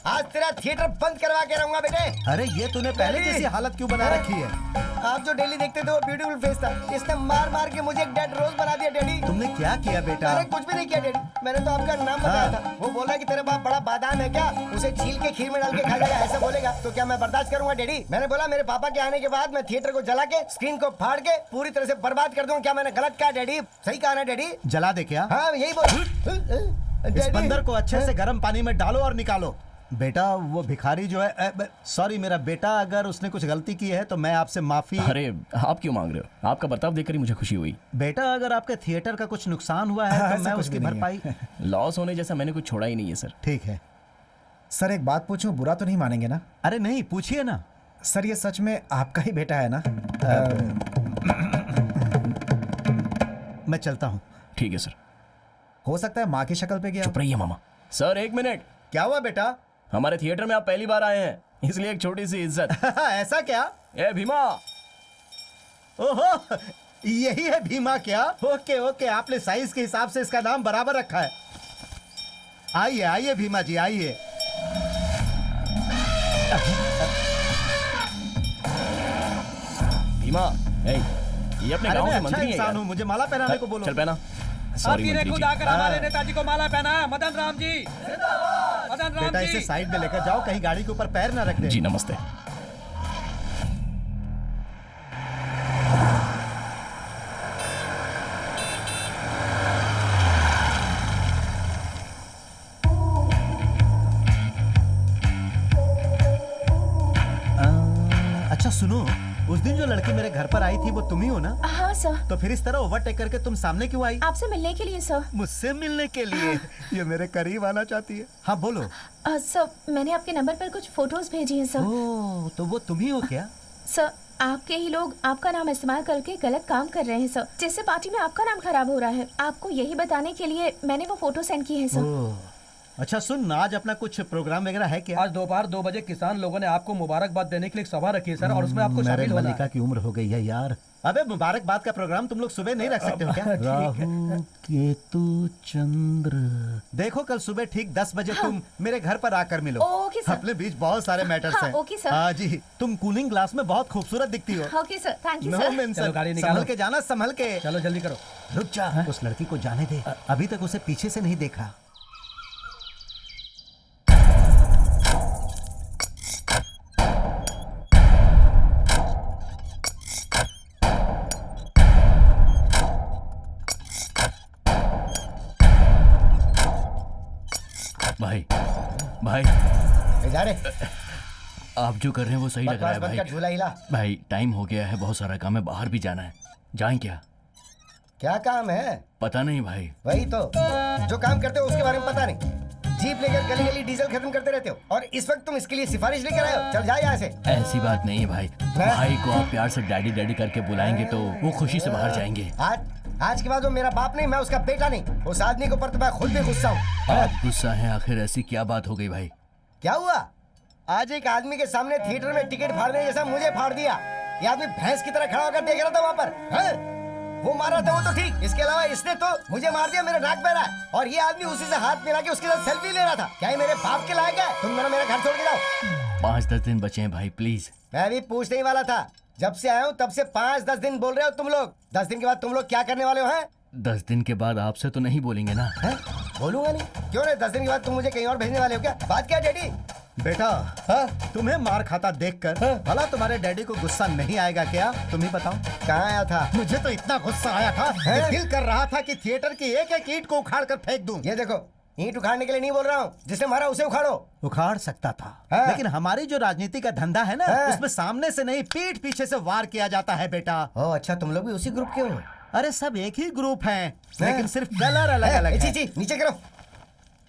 आज तेरा थिएटर बंद करवा के रहूंगा बेटे। अरे ये तूने पहले जैसी हालत क्यों बना रखी है? आप जो डेली देखते थे वो ब्यूटीफुल फेस था, इसने मार मार के मुझे एक डेड रोज बना दिया डैडी। तुमने क्या किया बेटा? अरे कुछ भी नहीं किया डैडी, मैंने तो आपका नाम बताया था। वो बोला कि तेरे बाप बड़ा बादाम है क्या, उसे छील के खीर में डाल के खा जाएगा, ऐसा बोलेगा तो क्या मैं बर्दाश्त करूंगा डैडी? मैंने बोला मेरे पापा के आने के बाद मैं थिएटर को जला के स्क्रीन को फाड़ के पूरी तरह से बर्बाद कर दूंगा। क्या मैंने गलत कहा डैडी? सही कहा ना डैडी? जला दे क्या? हाँ यही बोल। इस बंदर को अच्छे से गर्म पानी में डालो और निकालो। बेटा वो भिखारी जो है, सॉरी मेरा बेटा, अगर उसने कुछ गलती की है तो मैं आपसे माफी। अरे आप क्यों मांग रहे हो? आपका बर्ताव देखकर ही मुझे खुशी हुई। बेटा अगर आपके थिएटर का कुछ नुकसान हुआ है तो मैं उसकी भरपाई। लॉस होने जैसा मैंने कुछ छोड़ा ही नहीं है सर। ठीक है सर एक बात पूछूं, बुरा तो नहीं मानेंगे ना? अरे नहीं, पूछिए ना। सर ये सच में आपका ही बेटा है ना? मैं चलता हूँ। ठीक है सर। हो सकता है माँ की शक्ल पे गया। चुप रहिए मामा। सर एक मिनट। क्या हुआ बेटा? हमारे थिएटर में आप पहली बार आए हैं, इसलिए एक छोटी सी इज्जत। ऐसा क्या? ए भीमा। ओहो यही है भीमा क्या? ओके ओके, आपने साइज के हिसाब से इसका नाम बराबर रखा है। आइए आइए भीमा जी आइए। भीमा, ये अपने अरे गांव मैं के अच्छा मंत्री हैं इंसान यार। हूँ, मुझे माला पहनाने को बोलो। चल पहना। आपकी ने खुद आकर हमारे नेताजी को माला पहना है। मदन राम जी, मदन राम बेटा जी। इसे साइड में लेकर जाओ, कहीं गाड़ी के ऊपर पैर ना रख दे। जी नमस्ते। अच्छा सुनो, उस दिन जो लड़की मेरे घर पर आई थी वो तुम ही हो ना? हाँ सर। तो फिर इस तरह ओवरटेक करके तुम सामने क्यों आई? आपसे मिलने के लिए सर। मुझसे मिलने के लिए? ये मेरे करीब आना चाहती है। हाँ बोलो। सर मैंने आपके नंबर पर कुछ फोटोज भेजी हैं सर। ओह तो वो तुम ही हो क्या? सर आपके ही लोग आपका नाम इस्तेमाल करके गलत काम कर रहे हैं सर, जिससे पार्टी में आपका नाम खराब हो रहा है। आपको यही बताने के लिए मैंने वो फोटो सेंड की है सर। ओह अच्छा सुन, आज अपना कुछ प्रोग्राम वगैरह है क्या? आज दोपहर 2 बजे किसान लोगों ने आपको मुबारकबाद देने के लिए एक सभा रखी है सर, और उसमें आपको मेरे शामिल होना मलिका है। की उम्र हो गई है यार। अबे मुबारकबाद का प्रोग्राम तुम लोग सुबह नहीं रख सकते हो क्या? राहु केतु चंद्र। देखो कल सुबह ठीक 10 बजे तुम मेरे घर पर आकर मिलो। Okay sir. अपने बीच बहुत सारे मैटर्स हाँ, हैं। Okay sir. हाँ जी, तुम कूलिंग ग्लास में बहुत खूबसूरत दिखती हो। Okay sir, thank you know sir. Mention. चलो, गाड़ी निकालो। संभल के जाना, संभल के। चलो जल्दी करो। रुक जा, उस लड़की को जाने दे, अभी तक उसे पीछे से नहीं देखा। भाई भाई जा रे, आप जो कर रहे हैं वो सही लग रहा है बकवास बंद कर, भाई। झूला हिला। भाई टाइम हो गया है, बहुत सारा काम है, बाहर भी जाना है। जाएं क्या? क्या काम है? पता नहीं भाई। वही तो, जो काम करते हो उसके बारे में पता नहीं। जीप लेकर गली गली डीजल खत्म करते रहते हो, और इस वक्त तुम इसके लिए सिफारिश लेकर आए हो। चल जा यहाँ से। ऐसी बात नहीं है भाई। भाई को आप प्यार से डैडी डैडी करके बुलाएंगे तो वो खुशी से बाहर जाएंगे। आज के बाद वो मेरा बाप नहीं, मैं उसका बेटा नहीं। उस आदमी के ऊपर तो मैं खुद भी गुस्सा हूँ। आप गुस्सा हैं? आखिर ऐसी क्या बात हो गई भाई? क्या हुआ? आज एक आदमी के सामने थिएटर में टिकट फाड़ने जैसा मुझे फाड़ दिया। ये आदमी भैंस की तरह खड़ा होकर देख रहा था वहाँ पर। हैं? वो मार रहा था वो तो ठीक, इसके अलावा इसने तो मुझे मार दिया, मेरा नाक बह रहा है, और ये आदमी उसी से हाथ मिला के उसके साथ सेल्फी ले रहा था। क्या ये मेरे बाप के लायक है? तुम मेरा घर छोड़ के जाओ। 5-10 दिन बचे हैं भाई, प्लीज। मैं भी पूछने ही वाला था, जब से आया हूँ तब से 5-10 दिन बोल रहे हो तुम लोग। 10 दिन के बाद तुम लोग क्या करने वाले हो? हैं? 10 दिन के बाद आपसे तो नहीं बोलेंगे ना? बोलूंगा नहीं, क्यों नहीं? 10 दिन के बाद तुम मुझे कहीं और भेजने वाले हो क्या? बात क्या डैडी? बेटा तुम्हें मार खाता देखकर भला तुम्हारे डैडी को गुस्सा नहीं आएगा क्या? तुम ही बताओ। कहाँ आया था? मुझे तो इतना गुस्सा आया था कि दिल कर रहा था कि थिएटर की एक एक ईंट को उखाड़ कर फेंक दूं। ये देखो, ईंट उखाड़ने के लिए नहीं बोल रहा हूँ, जिसने मारा उसे उखाड़ो। उखाड़ सकता था, लेकिन हमारी जो राजनीति का धंधा है ना, उसमें सामने से नहीं पीठ पीछे से वार किया जाता है बेटा। ओह अच्छा, तुम लोग भी उसी ग्रुप के हो? अरे सब एक ही ग्रुप हैं, लेकिन सिर्फ कलर अलग अलग है। नीचे करो।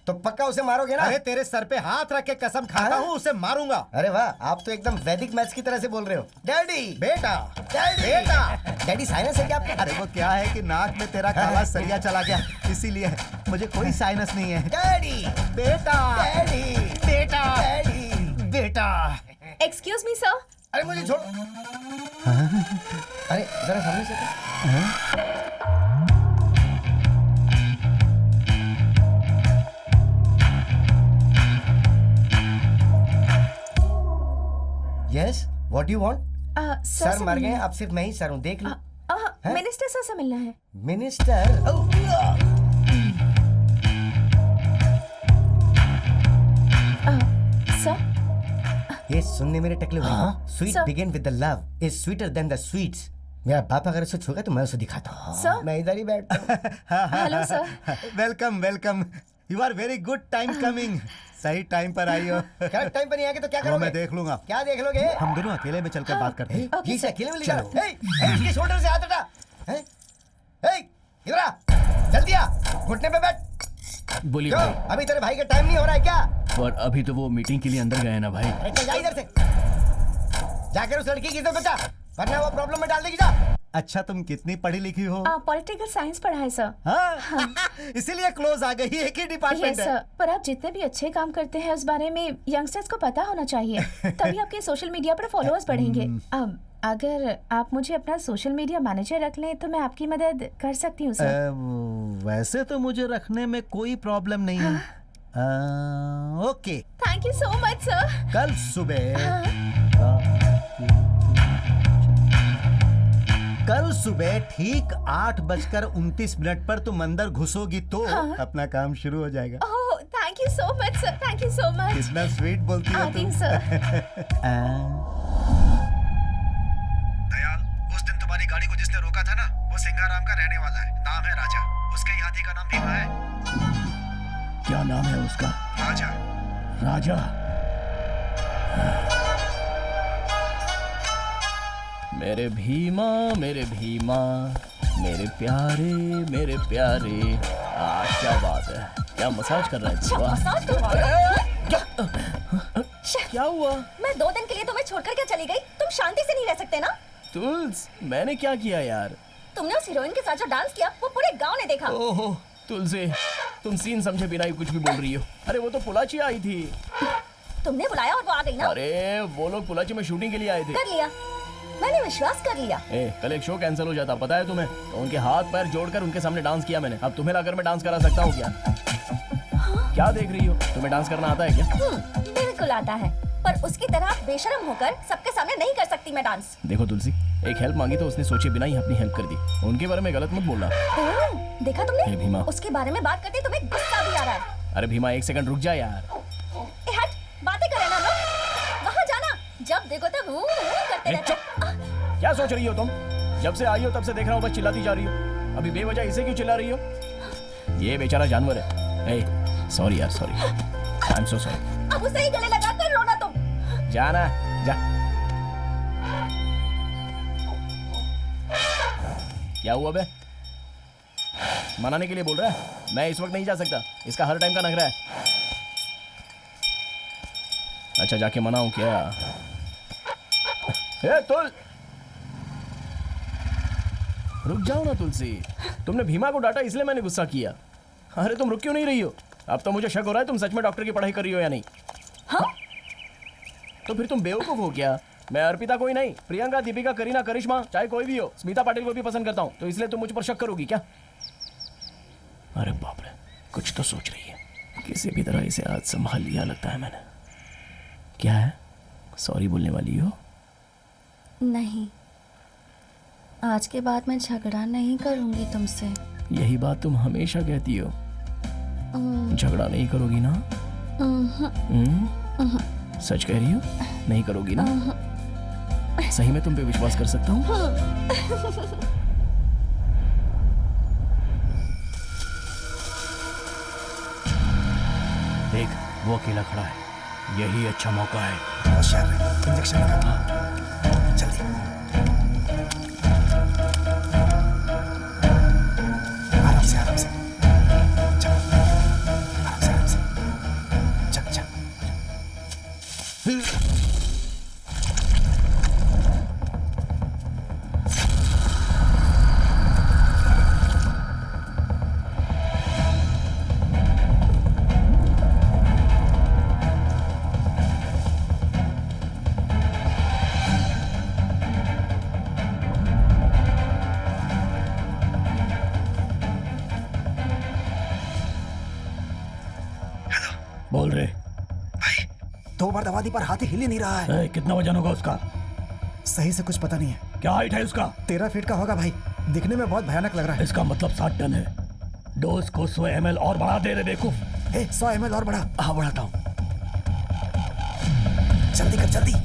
तो पक्का उसे मारोगे ना? अरे तेरे सर पे हाथ रख के कसम खाता हूँ उसे मारूंगा। अरे वाह, आप तो एकदम वैदिक मैथ्स की तरह से बोल रहे हो। डैडी, बेटा, डैडी, बेटा। डैडी साइनस है क्या आपको? अरे वो क्या है कि नाक में तेरा काला सरिया चला गया, इसीलिए मुझे कोई साइनस नहीं है। डैडी, बेटा, डैडी, बेटा, डैडी, बेटा। Excuse me sir. अरे मुझे छोड़। अरे जरा सामने से। Yes, what do you want? Sir मर गए, अब सिर्फ मैं ही सर हूँ, देख लो। मिनिस्टर सर से मिलना है। मिनिस्टर? सर ये सुनने मेरे टकले हुए। Sweet Sir. Begin with the love is sweeter than the sweets. मेरा बाप अगर उसे छूगा तो मैं उसे दिखाता हूँ। Sir. मैं इधर ही बैठता हूँ। Hello sir. Welcome welcome, you are very good time coming. सही टाइम पर आई हो। करेक्ट टाइम पर नहीं आके तो क्या वो करोगे? मैं देख लूंगा। क्या देख लोगे? हम दोनों अकेले में चलकर बात करते हैं। ये से अकेले में ले चलो। जाओ। इसके शोल्डर से हाथ हटा। हैं? इधर आ, जल्दी आ, घुटने पे बैठ। बोलिए क्यों? भाई। अभी तेरे भाई का टाइम नहीं हो रहा है क्या? पर अभी तो वो मीटिंग के लिए अंदर गए ना भाई। अरे चल जा इधर से, जाकर उस लड़की की इज्जत बचा, वरना वो प्रॉब्लम में डाल देगी। जा। अच्छा तुम कितनी पढ़ी लिखी हो? पॉलिटिकल साइंस पढ़ा है सर। हाँ? इसीलिए क्लोज आ गई, एक ही डिपार्टमेंट यस है। सर, पर आप जितने भी अच्छे काम करते हैं उस बारे में यंगस्टर्स को पता होना चाहिए, तभी आपके सोशल मीडिया पर फॉलोअर्स बढ़ेंगे। अब अगर आप मुझे अपना सोशल मीडिया मैनेजर रख लें तो मैं आपकी मदद कर सकती हूँ सर। वैसे तो मुझे रखने में कोई प्रॉब्लम नहीं है। Okay, thank you so much sir. कल सुबह ठीक 8:29 पर तुम अंदर घुसोगी तो अपना काम शुरू हो जाएगा। Oh thank you so much sir, thank you so much. कितना स्वीट बोलती हो आती तुम। हूँ सर। दयाल, उस दिन तुम्हारी गाड़ी को जिसने रोका था ना, वो सिंगाराम का रहने वाला है। नाम है राजा। उसके ही हाथी का नाम भीमा है। क्या नाम है उसका? राजा। राजा। मेरे भीमा, मेरे भीमा, मेरे प्यारे, मेरे प्यारे। क्या बात है, क्या मसाज कर रहा है? वाह। मसाज करवा रहा हूँ। क्या हुआ? मैं 2 दिन के लिए तुम्हें छोड़कर क्या चली गई? तुम शांति से नहीं रह सकते ना? तुल्स, मैंने क्या किया यार? तुमने उस हीरोइन के साथ जो डांस किया वो पूरे गांव ने देखा। ओहो तुलसी, तुम सीन समझे बिना ही कुछ भी बोल रही हो। अरे वो तो पुलाची आई थी। तुमने बुलाया और वो आ गई ना? अरे वो लोग पुलाची में शूटिंग के लिए आए थे। कर लिया, मैंने विश्वास कर लिया। कल एक शो कैंसिल हो जाता, पता है तुम्हें? तो उनके हाथ पैर जोड़कर उनके सामने डांस किया मैंने। अब तुम्हें लाकर मैं डांस करा सकता हूँ क्या? क्या देख रही हो? तुम्हें डांस करना आता है क्या? बिल्कुल आता है, पर उसकी तरह बेशरम होकर सबके सामने नहीं कर सकती मैं डांस। देखो तुलसी, एक हेल्प मांगी तो उसने सोचे बिना ही अपनी हेल्प कर दी। उनके बारे में गलत मत बोलना। देखा हे तुमने? भीमा। उसके बारे में बात करते तुम्हें गुस्सा भी आ रहा है। अरे भीमा, एक सेकंड रुक जा यार। हट, बातें करें ना लोग। वहाँ जाना, जब देखो तब करते रहते हैं। क्या सोच रही हो तुम? जब से आई हो तब से देख रहा हूँ बस चिल्लाती जा रही हो। अभी बेवजह इसे क्यों चिल्ला रही हो? ये बेचारा जानवर है। सॉरी यार, sorry. I am so sorry. अब उसे ही गले लगा कर रोना तुम। जाना, जा। क्या हुआ बे? मनाने के लिए बोल रहा है? मैं इस वक्त नहीं जा सकता, इसका हर टाइम का नखरा है। अच्छा जाके मनाऊं क्या? तुल, रुक जाओ ना तुलसी। तुमने भीमा को डांटा इसलिए मैंने गुस्सा किया। अरे तुम रुक क्यों नहीं रही हो? अब तो मुझे शक हो रहा है तुम सच में डॉक्टर की पढ़ाई कर रही हो या नहीं। हाँ? तो फिर तुम बेवकूफ हो क्या? मैं अर्पिता कोई नहीं, प्रियंका, दीपिका, करीना, करिश्मा, चाहे कोई भी हो, स्मिता पाटिल को भी पसंद करता हूँ, तो इसलिए तुम मुझ पर शक करोगी क्या? अरे बाप रे, कुछ तो सोच रही है। किसी भी तरह इसे आज संभाल लिया लगता है मैंने। क्या है, सॉरी बोलने वाली हो? नहीं, आज के बाद मैं झगड़ा नहीं करूंगी तुमसे। यही बात तुम हमेशा कहती हो। झगड़ा नहीं करोगी ना? सच कह रही हो? नहीं करोगी ना? सही में तुम पे विश्वास कर सकता हूँ? देख, वो अकेला खड़ा है, यही अच्छा मौका है। होशियार रहे, इंजेक्शन लगा। जल्दी। आराम से, आराम से। चलो, आराम से, आराम से। 2 बार दबा दी पर हाथी हिल ही नहीं रहा है। कितना वजन होगा उसका? सही से कुछ पता नहीं है। क्या हाइट है उसका? 13 फीट का होगा भाई, दिखने में बहुत भयानक लग रहा है। इसका मतलब 60 टन है। डोज को 100 ml और बढ़ा दे रे बेवकूफ। 100 ml और बढ़ा। हाँ बढ़ाता हूँ। जल्दी कर जल्दी।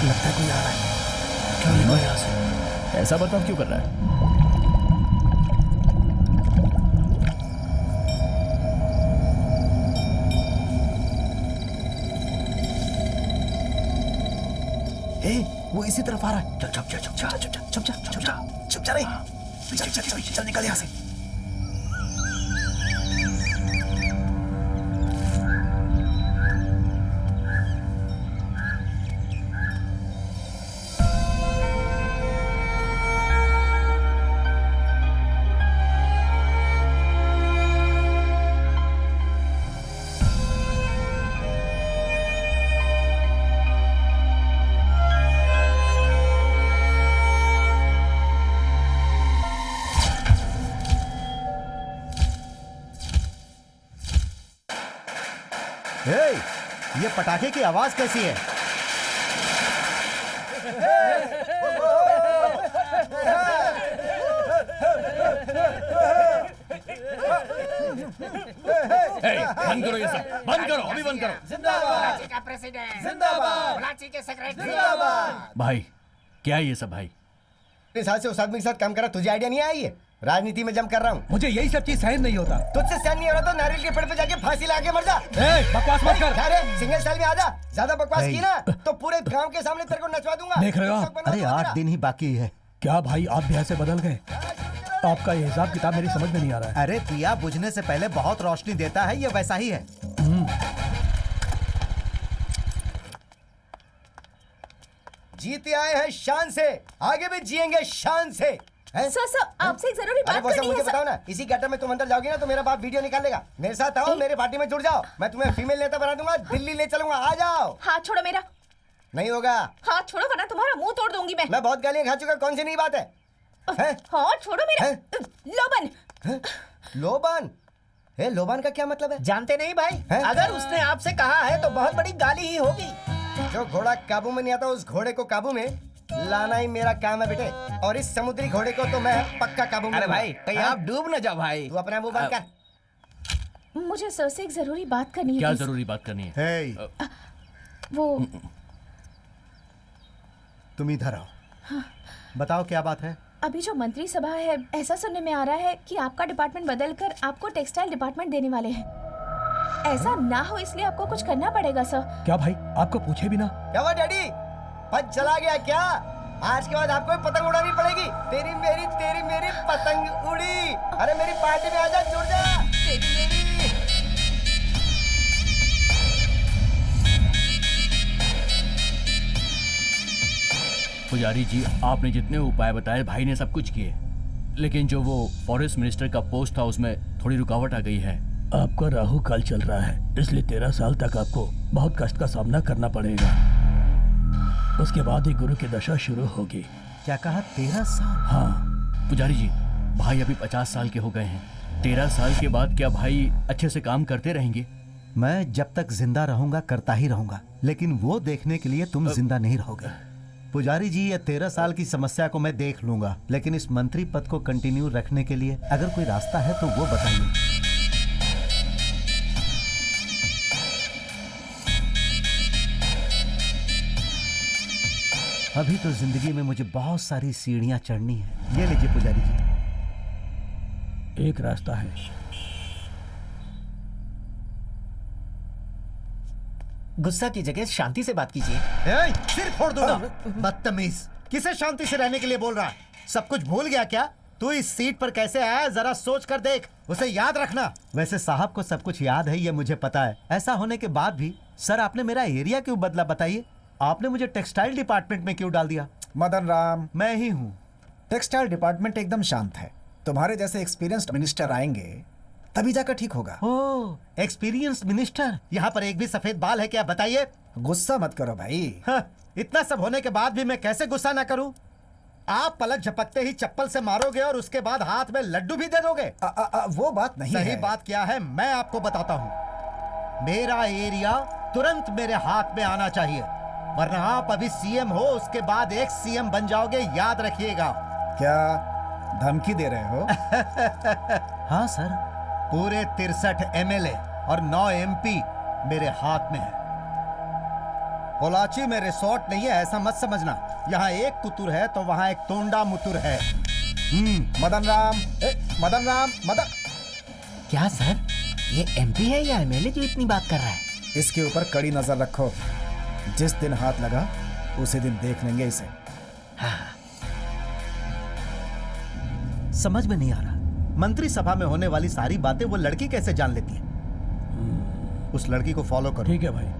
लगता है कोई आ रहा है। क्या लेना यहाँ से? ऐसा बर्ताव क्यों कर रहा है? वो इसी तरफ आ रहा है। चल छुप जा, छुप जा, छुप जा, छुप जा, छुप जा, चुप जा रही। चल चल चल चल निकल यहाँ से। ये पटाखे की आवाज कैसी है? बंद करो ये सब, बंद करो, अभी बंद करो। जिंदाबाद का प्रेसिडेंट, जिंदाबाद बुलाची के सेक्रेटरी, जिंदाबाद। भाई क्या है ये सब भाई? इस साल से उस आदमी के साथ काम करा, तुझे आइडिया नहीं आई है? राजनीति में जम कर रहा हूँ। मुझे यही सब चीज सहन नहीं होता। तुझसे सहन नहीं हो रहा तो नारियल के पेड़ पे जाके फांसी लगा के मर जा। बकवास मत कर। अरे सिंगल स्टाइल में आजा। ज्यादा बकवास की ना तो पूरे गांव के सामने तेरे को नचवा दूंगा। देख रहे हो आप? अरे 8 दिन ही बाकी है। क्या भाई आप भी ऐसे बदल गए? आपका ये हिसाब किताब मेरी समझ में नहीं आ रहा है। अरे दिया बुझने से पहले बहुत रोशनी देता है, ये वैसा ही है। जीते आए हैं शान से, आगे भी जिएंगे शान से। सर आपसे एक जरूरी बात करनी है। मुझे बताओ ना, इसी गटर में तुम अंदर जाओगी ना तो मेरा बाप वीडियो निकालेगा। मेरे साथ आओ, मेरे पार्टी में जुड़ जाओ, मैं तुम्हें फीमेल नेता बना दूंगा, दिल्ली ले चलूंगा। आ जाओ। हाथ छोड़ो मेरा। नहीं होगा। हाथ छोड़ो वरना तुम्हारा मुंह तोड़ दूंगी मैं। बहुत गालियां खा चुका, कौन सी नई बात है? हाथ छोड़ो मेरा। लोबन। लोबन? लोबान का क्या मतलब है? जानते नहीं भाई? अगर उसने आपसे कहा है तो बहुत बड़ी गाली ही होगी। जो घोड़ा काबू में नहीं आता उस घोड़े को काबू में लाना ही मेरा काम है बेटे। और इस समुद्री घोड़े को तो मैं पक्का काबू में। अरे भाई कहीं आप डूब न जाओ भाई। तू अपना मुंह बंद कर। मुझे सर से एक जरूरी बात करनी है। क्या please। जरूरी बात करनी है? वो तुम इधर आओ। हाँ। बताओ क्या बात है? अभी जो मंत्री सभा है, ऐसा सुनने में आ रहा है कि आपका डिपार्टमेंट बदलकर आपको टेक्सटाइल डिपार्टमेंट देने वाले हैं। ऐसा ना हो इसलिए आपको कुछ करना पड़ेगा सर। क्या भाई आपको पूछे भी ना? क्या हुआ डैडी, पद चला गया क्या? आज के बाद आपको भी पतंग उड़ानी पड़ेगी। तेरी मेरी पतंग उड़ी। अरे मेरी पार्टी में आजा, जुड़ जा। तेरी मेरी। पुजारी जी, आपने जितने उपाय बताए भाई ने सब कुछ किए, लेकिन जो वो फॉरेस्ट मिनिस्टर का पोस्ट था उसमें थोड़ी रुकावट आ गई है। आपका राहु काल चल रहा है, इसलिए 13 साल तक आपको बहुत कष्ट का सामना करना पड़ेगा। उसके बाद ही गुरु की दशा शुरू होगी। क्या कहा? 13 साल? हाँ पुजारी जी, भाई अभी 50 साल के हो गए हैं। 13 साल के बाद क्या भाई अच्छे से काम करते रहेंगे? मैं जब तक जिंदा रहूंगा करता ही रहूंगा, लेकिन वो देखने के लिए तुम जिंदा नहीं रहोगे। पुजारी जी, ये 13 साल की समस्या को मैं देख लूंगा, लेकिन इस मंत्री पद को कंटिन्यू रखने के लिए अगर कोई रास्ता है तो वो बताइए। अभी तो जिंदगी में मुझे बहुत सारी सीढ़ियां चढ़नी है। ये लीजिए पुजारी जी। एक रास्ता है। गुस्सा की जगह शांति से बात कीजिए। सिर फोड़ दूंगा। बदतमीज, किसे शांति से रहने के लिए बोल रहा है? सब कुछ भूल गया क्या? तू इस सीट पर कैसे आया जरा सोच कर देख, उसे याद रखना। वैसे साहब को सब कुछ याद है, ये मुझे पता है। ऐसा होने के बाद भी सर आपने मेरा एरिया क्यों बदला बताइए? आपने मुझे टेक्सटाइल डिपार्टमेंट में क्यों डाल दिया? मदन राम, मैं ही हूँ। टेक्सटाइल डिपार्टमेंट एकदम शांत है। तुम्हारे जैसे एक्सपीरियंस्ड मिनिस्टर आएंगे तभी जाकर ठीक होगा। ओह, एक्सपीरियंस मिनिस्टर। यहाँ पर एक भी सफेद बाल है क्या बताइए? गुस्सा मत करो भाई। इतना सब होने के बाद भी मैं कैसे गुस्सा ना करूं? आप पलक झपकते ही चप्पल से मारोगे और उसके बाद हाथ में लड्डू भी दे दोगे। वो बात नहीं है। सही बात क्या है मैं आपको बताता हूँ। मेरा एरिया तुरंत मेरे हाथ में आना चाहिए, वरना आप अभी सीएम हो, उसके बाद एक सीएम बन जाओगे, याद रखिएगा। क्या धमकी दे रहे हो? हाँ सर, पूरे 63 एमएलए और 9 एमपी मेरे हाथ में है। पोलाची में रिसोर्ट नहीं है ऐसा मत समझना। यहाँ एक कुतुर है तो वहाँ एक तोंडा मुतुर है। मदन राम, मदन राम, मदन। क्या सर, ये एमपी है या एमएलए जो इतनी बात कर रहा है? इसके ऊपर कड़ी नजर रखो। जिस दिन हाथ लगा उसी दिन देख लेंगे इसे। हाँ। समझ में नहीं आ रहा, मंत्री सभा में होने वाली सारी बातें वो लड़की कैसे जान लेती है? उस लड़की को फॉलो करो। ठीक है भाई।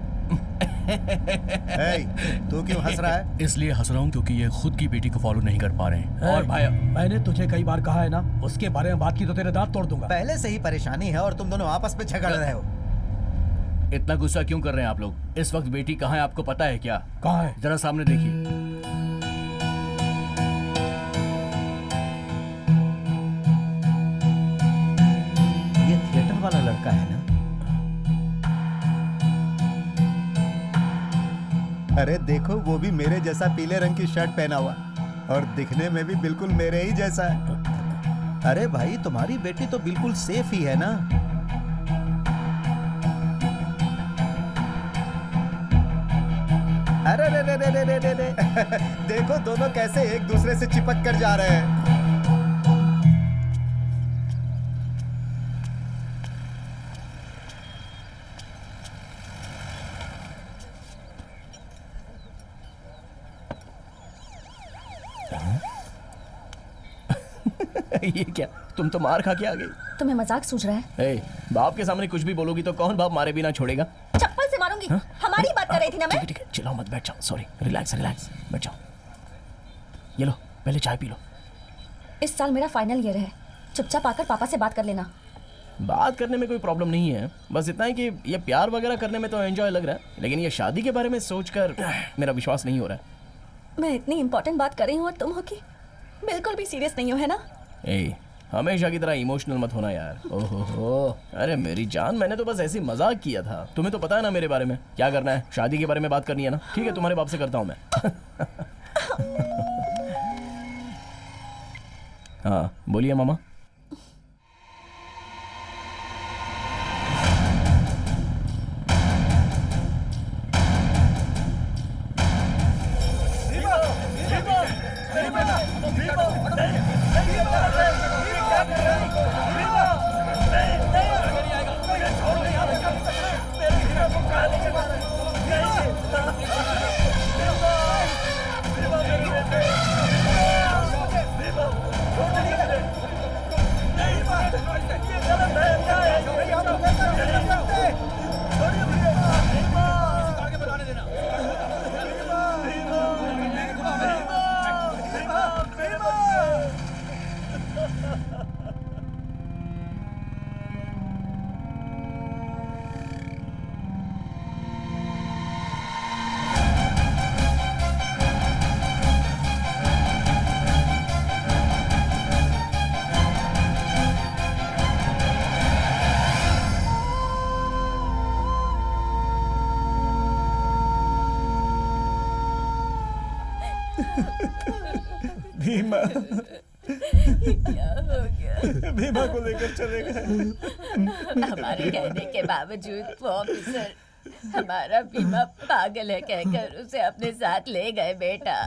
तू क्यों हंस रहा है? इसलिए हंस रहा हूँ क्योंकि ये खुद की बेटी को फॉलो नहीं कर पा रहे हैं। और भाई, मैंने तुझे कई बार कहा है ना, उसके बारे में बात की तो तेरे दांत तोड़ दूंगा। पहले से ही परेशानी है और तुम दोनों आपस में झगड़ रहे हो। इतना गुस्सा क्यों कर रहे हैं आप लोग? इस वक्त बेटी कहाँ है आपको पता है क्या? कहाँ है? जरा सामने देखिए। ये थिएटर वाला लड़का है ना? अरे देखो, वो भी मेरे जैसा पीले रंग की शर्ट पहना हुआ और दिखने में भी बिल्कुल मेरे ही जैसा है। अरे भाई, तुम्हारी बेटी तो बिल्कुल सेफ ही है ना? अरे रे रे रे रे रे रे देखो दोनों कैसे एक दूसरे से चिपक कर जा रहे हैं। ये क्या, तुम तो मार खा के आ गई। तुम्हें मजाक सूझ रहा है? ए, बाप के सामने कुछ भी बोलोगी तो कौन बाप मारे बिना छोड़ेगा? चप्पल से मारूंगी। हमारी बात कर रही थी ना मैं। ठीक है, चिल्लाओ मत, बैठ जाओ। सॉरी, रिलैक्स रिलैक्स, बैठ जाओ। ये लो, पहले चाय पी लो। इस साल मेरा फाइनल ईयर है, चुपचाप आकर पापा से बात कर लेना। बात करने में कोई प्रॉब्लम नहीं है, बस इतना है कि ये प्यार वगैरह करने में तो एंजॉय लग रहा है, लेकिन ये शादी के बारे में सोचकर मेरा विश्वास नहीं हो रहा है। मैं इतनी इंपॉर्टेंट बात कर रही हूँ और तुम हो कि बिल्कुल भी सीरियस नहीं हो, है ना? ए, हमेशा की तरह इमोशनल मत होना यार। ओहो, अरे मेरी जान, मैंने तो बस ऐसे ही मजाक किया था। तुम्हें तो पता है ना मेरे बारे में क्या करना है, शादी के बारे में बात करनी है ना। ठीक है, तुम्हारे बाप से करता हूँ मैं। हाँ बोलिए मामा। भीमा, क्या हो गया? भीमा को लेकर चले गए। हमारे कहने के बावजूद वो ऑफिसर हमारा भीमा पागल है कहकर उसे अपने साथ ले गए बेटा।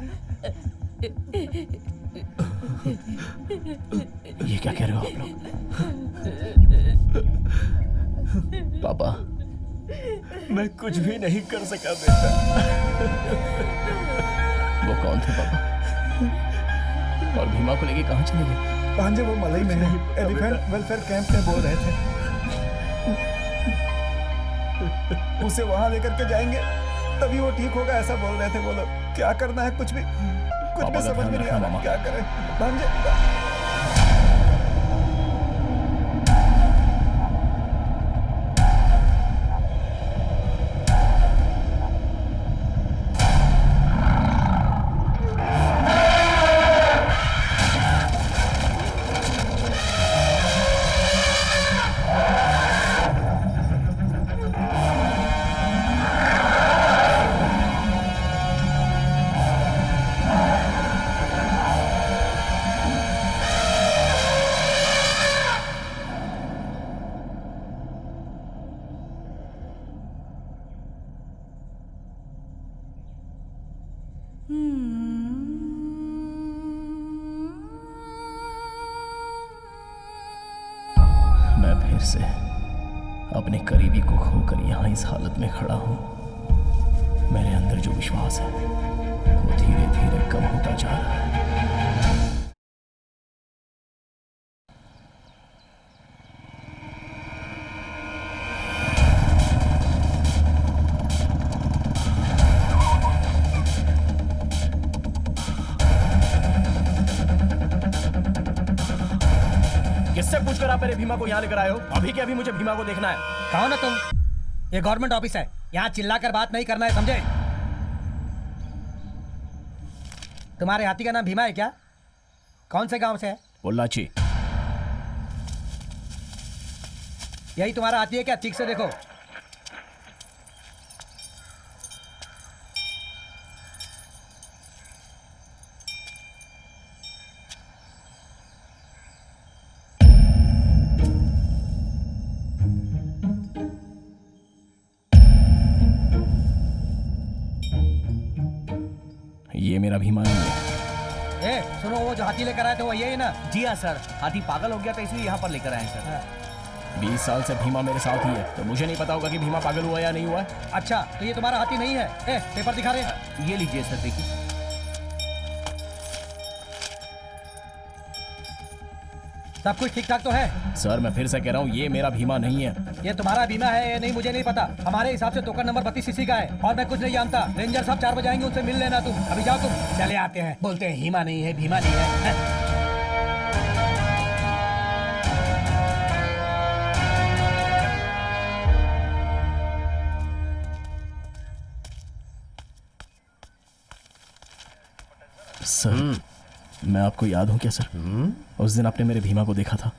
ये क्या कह रहे हो आप लोग? पापा, मैं कुछ भी नहीं कर सका बेटा। वो कौन थे पापा? और भीमा को लेके कहाँ चले गए? भांजे वो मलई में है, एलिफेंट वेलफेयर कैंप में बोल रहे थे। उसे वहां लेकर के जाएंगे तभी वो ठीक होगा, ऐसा बोल रहे थे वो लोग। क्या करना है कुछ भी समझ में नहीं आ रहा, क्या करें भांजे। मैं फिर से अपने करीबी को खोकर यहाँ इस हालत में खड़ा हूँ। मेरे अंदर जो विश्वास है वो धीरे धीरे कम होता जा रहा है। किससे पूछकर आप मेरे भीमा को यहाँ लेकर आए हो? अभी के अभी मुझे भीमा को देखना है। कौन है तुम? ये गवर्नमेंट ऑफिस है, यहाँ चिल्लाकर बात नहीं करना है, समझे? तुम्हारे हाथी का नाम भीमा है क्या? कौन से गांव से है? पोल्लाची। यही तुम्हारा हाथी है क्या? ठीक से देखो। ये मेरा भीमा नहीं है। ए, सुनो, वो जो हाथी लेकर आए थे वो यही ना? जी हाँ सर, हाथी पागल हो गया था इसलिए यहाँ पर लेकर आए हैं सर। 20 साल से भीमा मेरे साथ ही है, तो मुझे नहीं पता होगा कि भीमा पागल हुआ या नहीं हुआ। अच्छा, तो ये तुम्हारा हाथी नहीं है? ए, पेपर दिखा रहे। ये लीजिए सर, देखिए। सब कुछ ठीक ठाक तो है? सर मैं फिर से कह रहा हूँ, ये मेरा भीमा नहीं है। ये तुम्हारा बीमा है या नहीं मुझे नहीं पता। हमारे हिसाब से टोकन नंबर 32 सीसी का है और मैं कुछ नहीं जानता। रेंजर साहब 4 बजे आएंगे, उनसे मिल लेना तुम। अभी जाओ तुम। चले आते हैं, बोलते हैं हीमा नहीं है, भीमा नहीं है। सर मैं आपको याद हूँ क्या सर? उस दिन आपने मेरे भीमा को देखा था।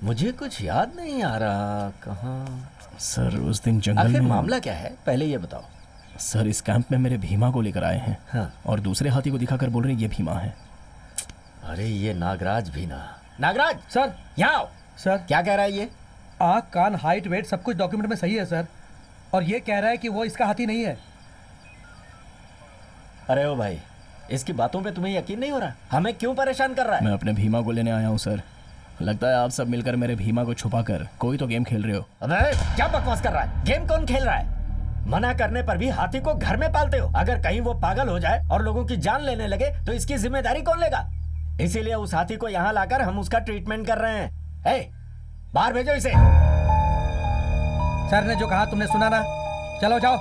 मुझे कुछ याद नहीं आ रहा। कहाँ? सर उस दिन जंगल आखिर में। मामला क्या है पहले ये बताओ। सर इस कैंप में मेरे भीमा को लेकर आए हैं। हाँ। और दूसरे हाथी को दिखाकर बोल रहे हैं ये भीमा है। अरे ये नागराज भी ना। नागराज सर, यहाँ आओ। सर क्या कह रहा है ये? आँख, कान, हाइट, वेट सब कुछ डॉक्यूमेंट में सही है सर। और ये कह रहा है कि वो इसका हाथी नहीं है। अरे ओ भाई, इसकी बातों पे तुम्हें यकीन नहीं हो रहा? हमें क्यों परेशान कर रहा है? मैं अपने भीमा को लेने आया हूँ सर। लगता है आप सब मिलकर मेरे भीमा को छुपाकर कोई तो गेम खेल रहे हो। अबे क्या बकवास कर रहा है? गेम कौन खेल रहा है? मना करने पर भी हाथी को घर में पालते हो। अगर कहीं वो पागल हो जाए और लोगों की जान लेने लगे तो इसकी जिम्मेदारी कौन लेगा? इसीलिए उस हाथी को यहाँ लाकर हम उसका ट्रीटमेंट कर रहे हैं। ए, बाहर भेजो इसे। सर ने जो कहा तुमने सुना ना? चलो जाओ।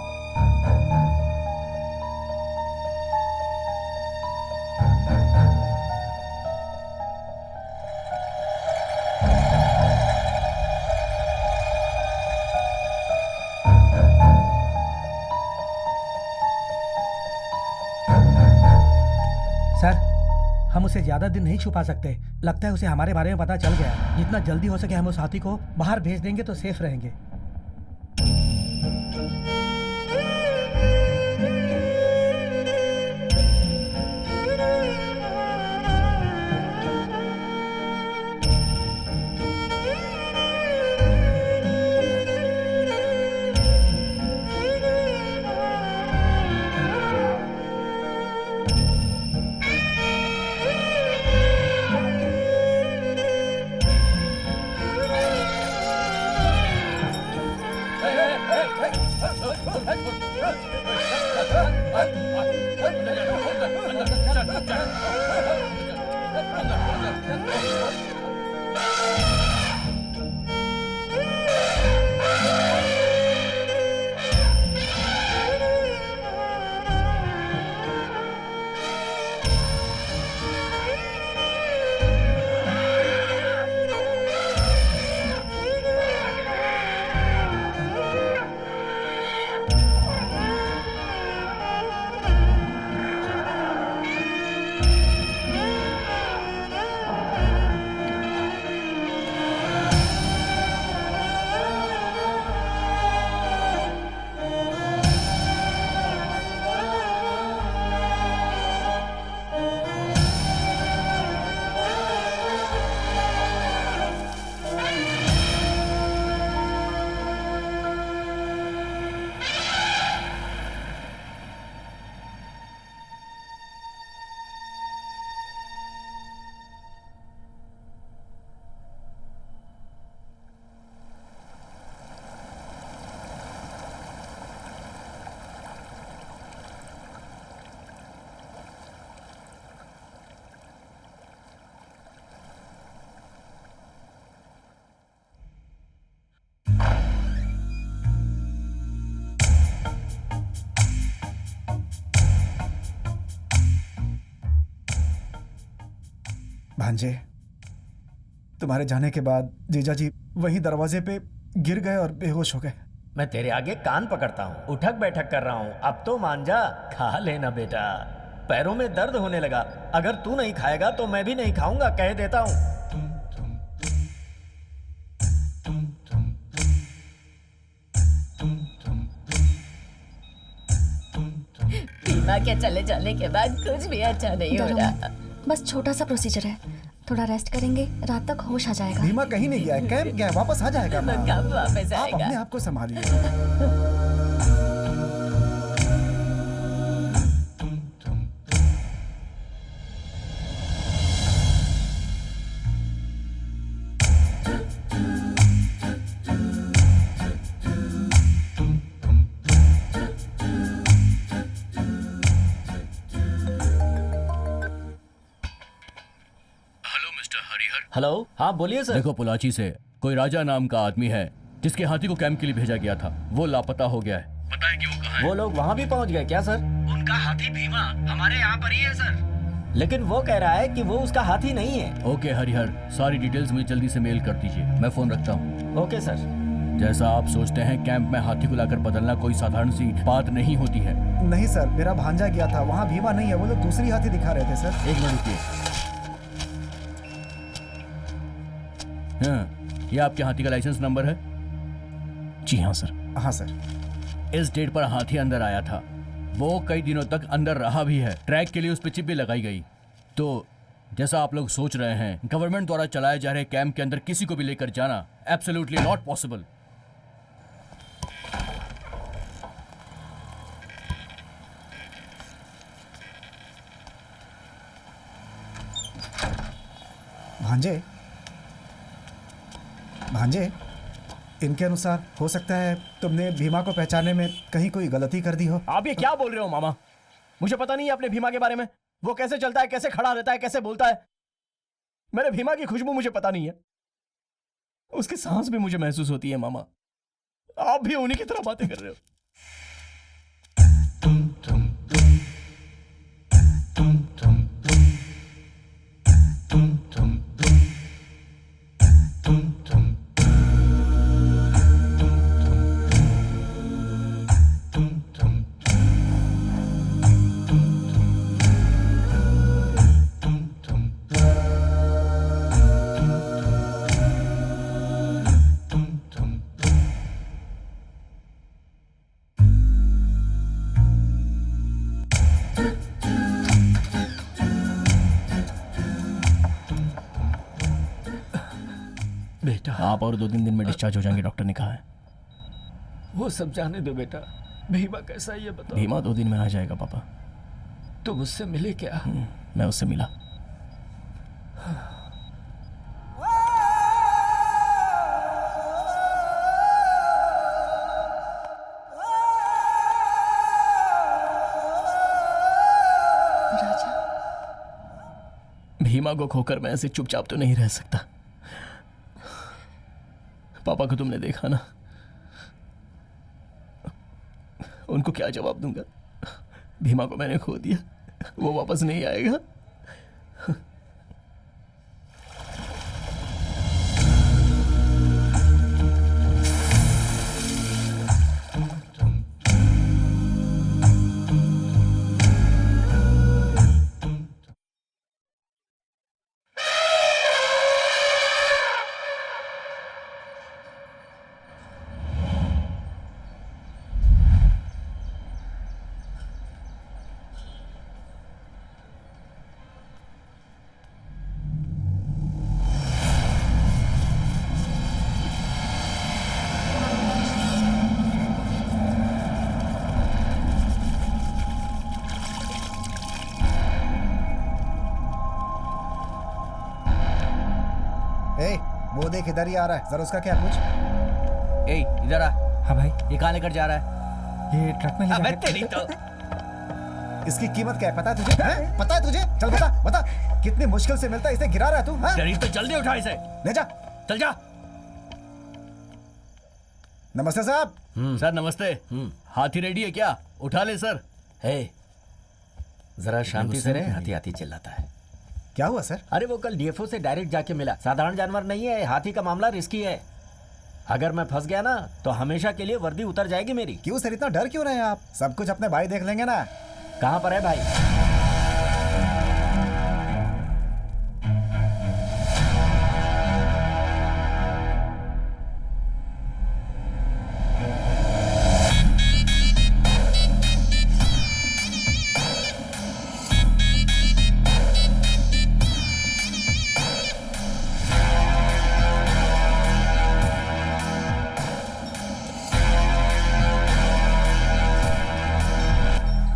सर, हम उसे ज्यादा दिन नहीं छुपा सकते। लगता है उसे हमारे बारे में पता चल गया है। जितना जल्दी हो सके हम उस हाथी को बाहर भेज देंगे तो सेफ रहेंगे। भांजे, तुम्हारे जाने के बाद जीजा जी वहीं दरवाजे पे गिर गए और बेहोश हो गए। मैं तेरे आगे कान पकड़ता हूँ, उठक बैठक कर रहा हूँ, अब तो मान जा, खा लेना बेटा। पैरों में दर्द होने लगा, अगर तू नहीं खाएगा तो मैं भी नहीं खाऊंगा, कह देता हूँ। बीमा के चले जाने के बाद कुछ भी अच्छा नहीं हो रहा। बस छोटा सा प्रोसीजर है, थोड़ा रेस्ट करेंगे, रात तक होश आ जाएगा। भीमा कहीं नहीं गया है, कैंप गया है, वापस आ जाएगा। माँ, कब वापस आप आएगा? अपने आप को संभालिए। हेलो, हाँ बोलिए सर। देखो, पोलाची से कोई राजा नाम का आदमी है जिसके हाथी को कैंप के लिए भेजा गया था, वो लापता हो गया है। पता है कि वो कहाँ है? वो लोग वहाँ भी पहुँच गए क्या सर? उनका हाथी भीमा हमारे यहाँ पर ही है सर। लेकिन वो कह रहा है कि वो उसका हाथी नहीं है। ओके हरिहर, सारी डिटेल्स मुझे जल्दी से मेल कर दीजिए, मैं फोन रखता हूँ। Okay sir. जैसा आप सोचते हैं कैंप में हाथी को लाकर बदलना कोई साधारण सी बात नहीं होती है। नहीं सर, मेरा भांजा गया था, वहाँ भीमा नहीं है, वो लोग दूसरी हाथी दिखा रहे थे सर। एक मिनट रुकिए। हाँ, ये आपके हाथी का लाइसेंस नंबर है? जी हाँ सर। हाँ सर। इस डेट पर हाथी अंदर आया था, वो कई दिनों तक अंदर रहा भी है, ट्रैक के लिए उस पर चिप भी लगाई गई। तो जैसा आप लोग सोच रहे हैं, गवर्नमेंट द्वारा चलाए जा रहे कैंप के अंदर किसी को भी लेकर जाना एब्सोल्युटली नॉट पॉसिबल। भांजे, भांजे, इनके अनुसार हो सकता है तुमने भीमा को पहचानने में कहीं कोई गलती कर दी हो। आप ये क्या बोल रहे हो मामा? मुझे पता नहीं है अपने भीमा के बारे में। वो कैसे चलता है, कैसे खड़ा रहता है, कैसे बोलता है। मेरे भीमा की खुशबू मुझे पता नहीं है, उसकी सांस भी मुझे महसूस होती है। मामा, आप भी उन्हीं की तरह बातें कर रहे हो। बेटा, आप और 2-3 दिन में डिस्चार्ज हो जाएंगे, डॉक्टर ने कहा है। वो सब जाने दो बेटा, भीमा कैसा है ये बताओ। भीमा 2 दिन में आ जाएगा पापा। तुम उससे मिले क्या? मैं उससे मिला। राजा। भीमा को खोकर मैं ऐसे चुपचाप तो नहीं रह सकता। पापा को तुमने देखा ना, उनको क्या जवाब दूंगा? भीमा को मैंने खो दिया, वो वापस नहीं आएगा। वो देख इधर ही आ रहा है, जरा उसका क्या पूछ। ए इधर आ। हाँ भाई। ये कहाँ लेकर जा रहा है? ये ट्रक में ले अबे जा तेरी तो। इसकी कीमत क्या है पता है तुझे? हैं? पता है तुझे? चल बता बता, कितनी मुश्किल से मिलता है, इसे गिरा रहा है तू? हाँ? शरीर तो जल्दी उठा इसे। ले जा। चल जा। नमस्ते साहब। सर नमस्ते। हाथी रेडी है क्या? उठा ले सर। हे, जरा शांति से रहे, हाथी हाथी चिल्लाता है। क्या हुआ सर? अरे वो कल डीएफओ से डायरेक्ट जाके मिला, साधारण जानवर नहीं है, हाथी का मामला रिस्की है। अगर मैं फंस गया ना तो हमेशा के लिए वर्दी उतर जाएगी मेरी। क्यों सर, इतना डर क्यों रहे हैं आप? सब कुछ अपने भाई देख लेंगे ना। कहाँ पर है भाई?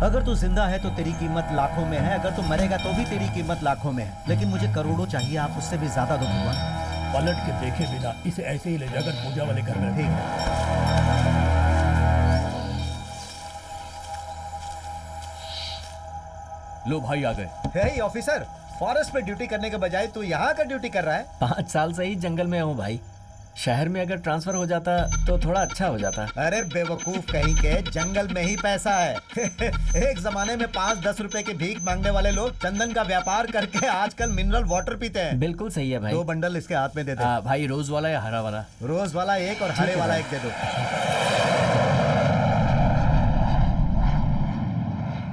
अगर तू जिंदा है तो तेरी कीमत लाखों में है, अगर तू मरेगा तो भी तेरी कीमत लाखों में है, लेकिन मुझे करोड़ों चाहिए, आप उससे भी ज्यादा दो भगवान। पलट के देखे बिना इसे ऐसे ही ले जाकर पूजा वाले घर में। ठीक है। लो भाई आ गए। हे ऑफिसर, फॉरेस्ट पे ड्यूटी करने के बजाय तू यहाँ का ड्यूटी कर रहा है? 5 साल से ही जंगल में हूँ भाई। शहर में अगर ट्रांसफर हो जाता तो थोड़ा अच्छा हो जाता। अरे बेवकूफ कहीं के, जंगल में ही पैसा है। एक जमाने में 5-10 रुपए की भीख मांगने वाले लोग चंदन का व्यापार करके आजकल मिनरल वाटर पीते हैं। बिल्कुल सही है भाई। 2 बंडल इसके हाथ में दे दे। भाई रोज वाला या हरा वाला? रोज वाला 1 और हरे वाला 1 दे दो।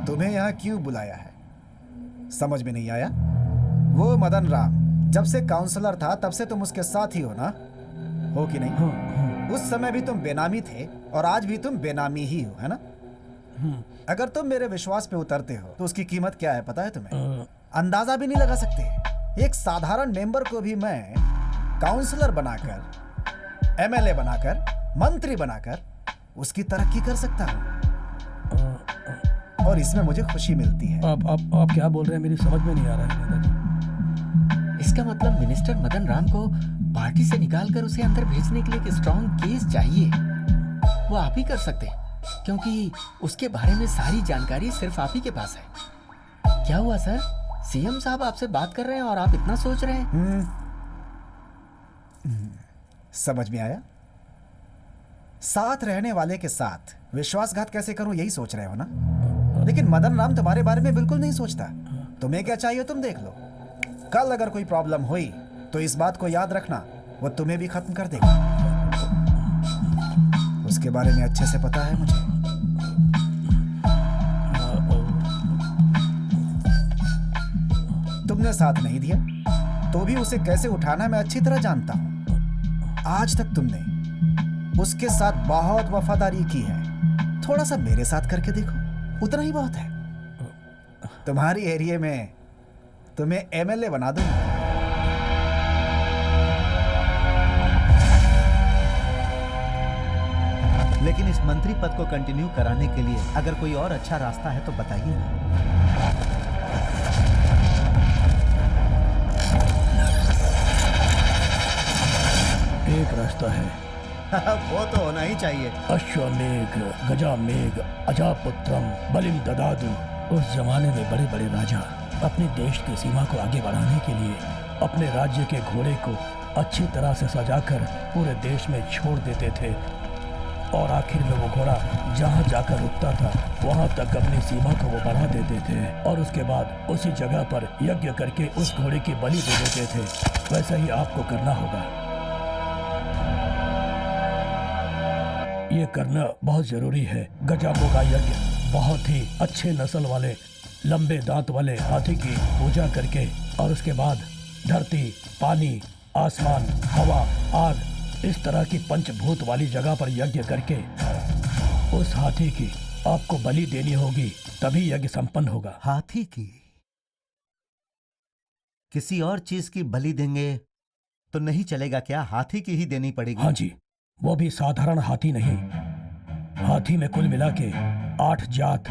तुम्हें यहाँ क्यों बुलाया है समझ में नहीं आया? वो मदन राम जब से काउंसलर था तब से तुम उसके साथ ही हो ना, हो कि नहीं? उस समय भी तुम बेनामी थे और आज भी तुम बेनामी ही हो, है ना? अगर तुम मेरे विश्वास पे उतरते हो तो उसकी कीमत क्या है पता है तुम्हें? अंदाजा भी नहीं लगा सकते। एक साधारण मेंबर को भी मैं काउंसलर बनाकर, एमएलए बनाकर, मंत्री बनाकर उसकी तरक्की कर सकता हूँ और इसमें मुझे खुशी मिलती है। आप क्या बोल रहे हैं, मेरी समझ में नहीं आ रहा है दादाजी। इसका मतलब मिनिस्टर मदन राम को पार्टी से निकालकर उसे अंदर भेजने के लिए एक स्ट्रॉन्ग केस चाहिए। वो आप ही कर सकते हैं, क्योंकि उसके बारे में सारी जानकारी सिर्फ आप ही के पास है। क्या हुआ सर? सीएम साहब आपसे बात कर रहे हैं और आप इतना सोच रहे हैं? समझ में आया? साथ रहने वाले के साथ विश्वासघात कैसे करूं यही सोच रहे हो ना? लेकिन मदन राम तुम्हारे बारे में बिल्कुल नहीं सोचता। तुम्हें क्या चाहिए तुम देख लो। कल अगर कोई प्रॉब्लम हुई तो इस बात को याद रखना, वो तुम्हें भी खत्म कर देगा। उसके बारे में अच्छे से पता है मुझे। तुमने साथ नहीं दिया तो भी उसे कैसे उठाना मैं अच्छी तरह जानता हूं। आज तक तुमने उसके साथ बहुत वफादारी की है, थोड़ा सा मेरे साथ करके देखो, उतना ही बहुत है। तुम्हारी एरिया में तुम्हें एमएलए बना दूंगा। लेकिन इस मंत्री पद को कंटिन्यू कराने के लिए अगर कोई और अच्छा रास्ता है तो बताइए ना। एक रास्ता है। वो तो होना ही चाहिए। अश्वमेघ गजामेघ अजापुत्रम बलिम ददादु उस जमाने में बड़े बड़े राजा अपने देश की सीमा को आगे बढ़ाने के लिए अपने राज्य के घोड़े को अच्छी तरह से सजाकर पूरे देश में छोड़ देते थे और आखिर में वो घोड़ा जहाँ जाकर रुकता था वहाँ तक अपनी सीमा को वो बढ़ा देते थे और उसके बाद उसी जगह पर यज्ञ करके उस घोड़े की बलि दे देते थे। वैसा ही आपको करना होगा। ये करना बहुत जरूरी है। गजाबों का यज्ञ बहुत ही अच्छे नस्ल वाले लंबे दांत वाले हाथी की पूजा करके और उसके बाद धरती, पानी, आसमान, हवा, आग, इस तरह की पंचभूत वाली जगह पर यज्ञ करके उस हाथी की आपको बलि देनी होगी, तभी यज्ञ संपन्न होगा। हाथी की? किसी और चीज की बलि देंगे तो नहीं चलेगा क्या? हाथी की ही देनी पड़ेगी? हाँ जी, वो भी साधारण हाथी नहीं। हाथी में कुल मिला के 8 जात,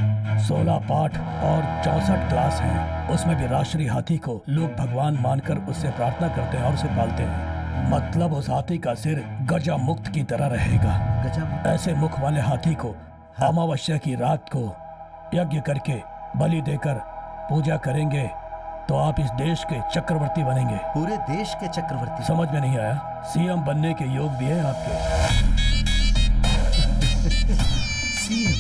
16 पाठ और 64 क्लास हैं। उसमें भी राष्ट्रीय हाथी को लोग भगवान मानकर उससे प्रार्थना करते हैं और उसे पालते हैं। मतलब उस हाथी का सिर गजा मुक्त की तरह रहेगा। गजा मुक्त? ऐसे मुख वाले हाथी को अमावस्या की रात को यज्ञ करके बलि देकर पूजा करेंगे तो आप इस देश के चक्रवर्ती बनेंगे। पूरे देश के चक्रवर्ती? समझ में नहीं आया? सीएम बनने के योग भी है आपके। सीएम?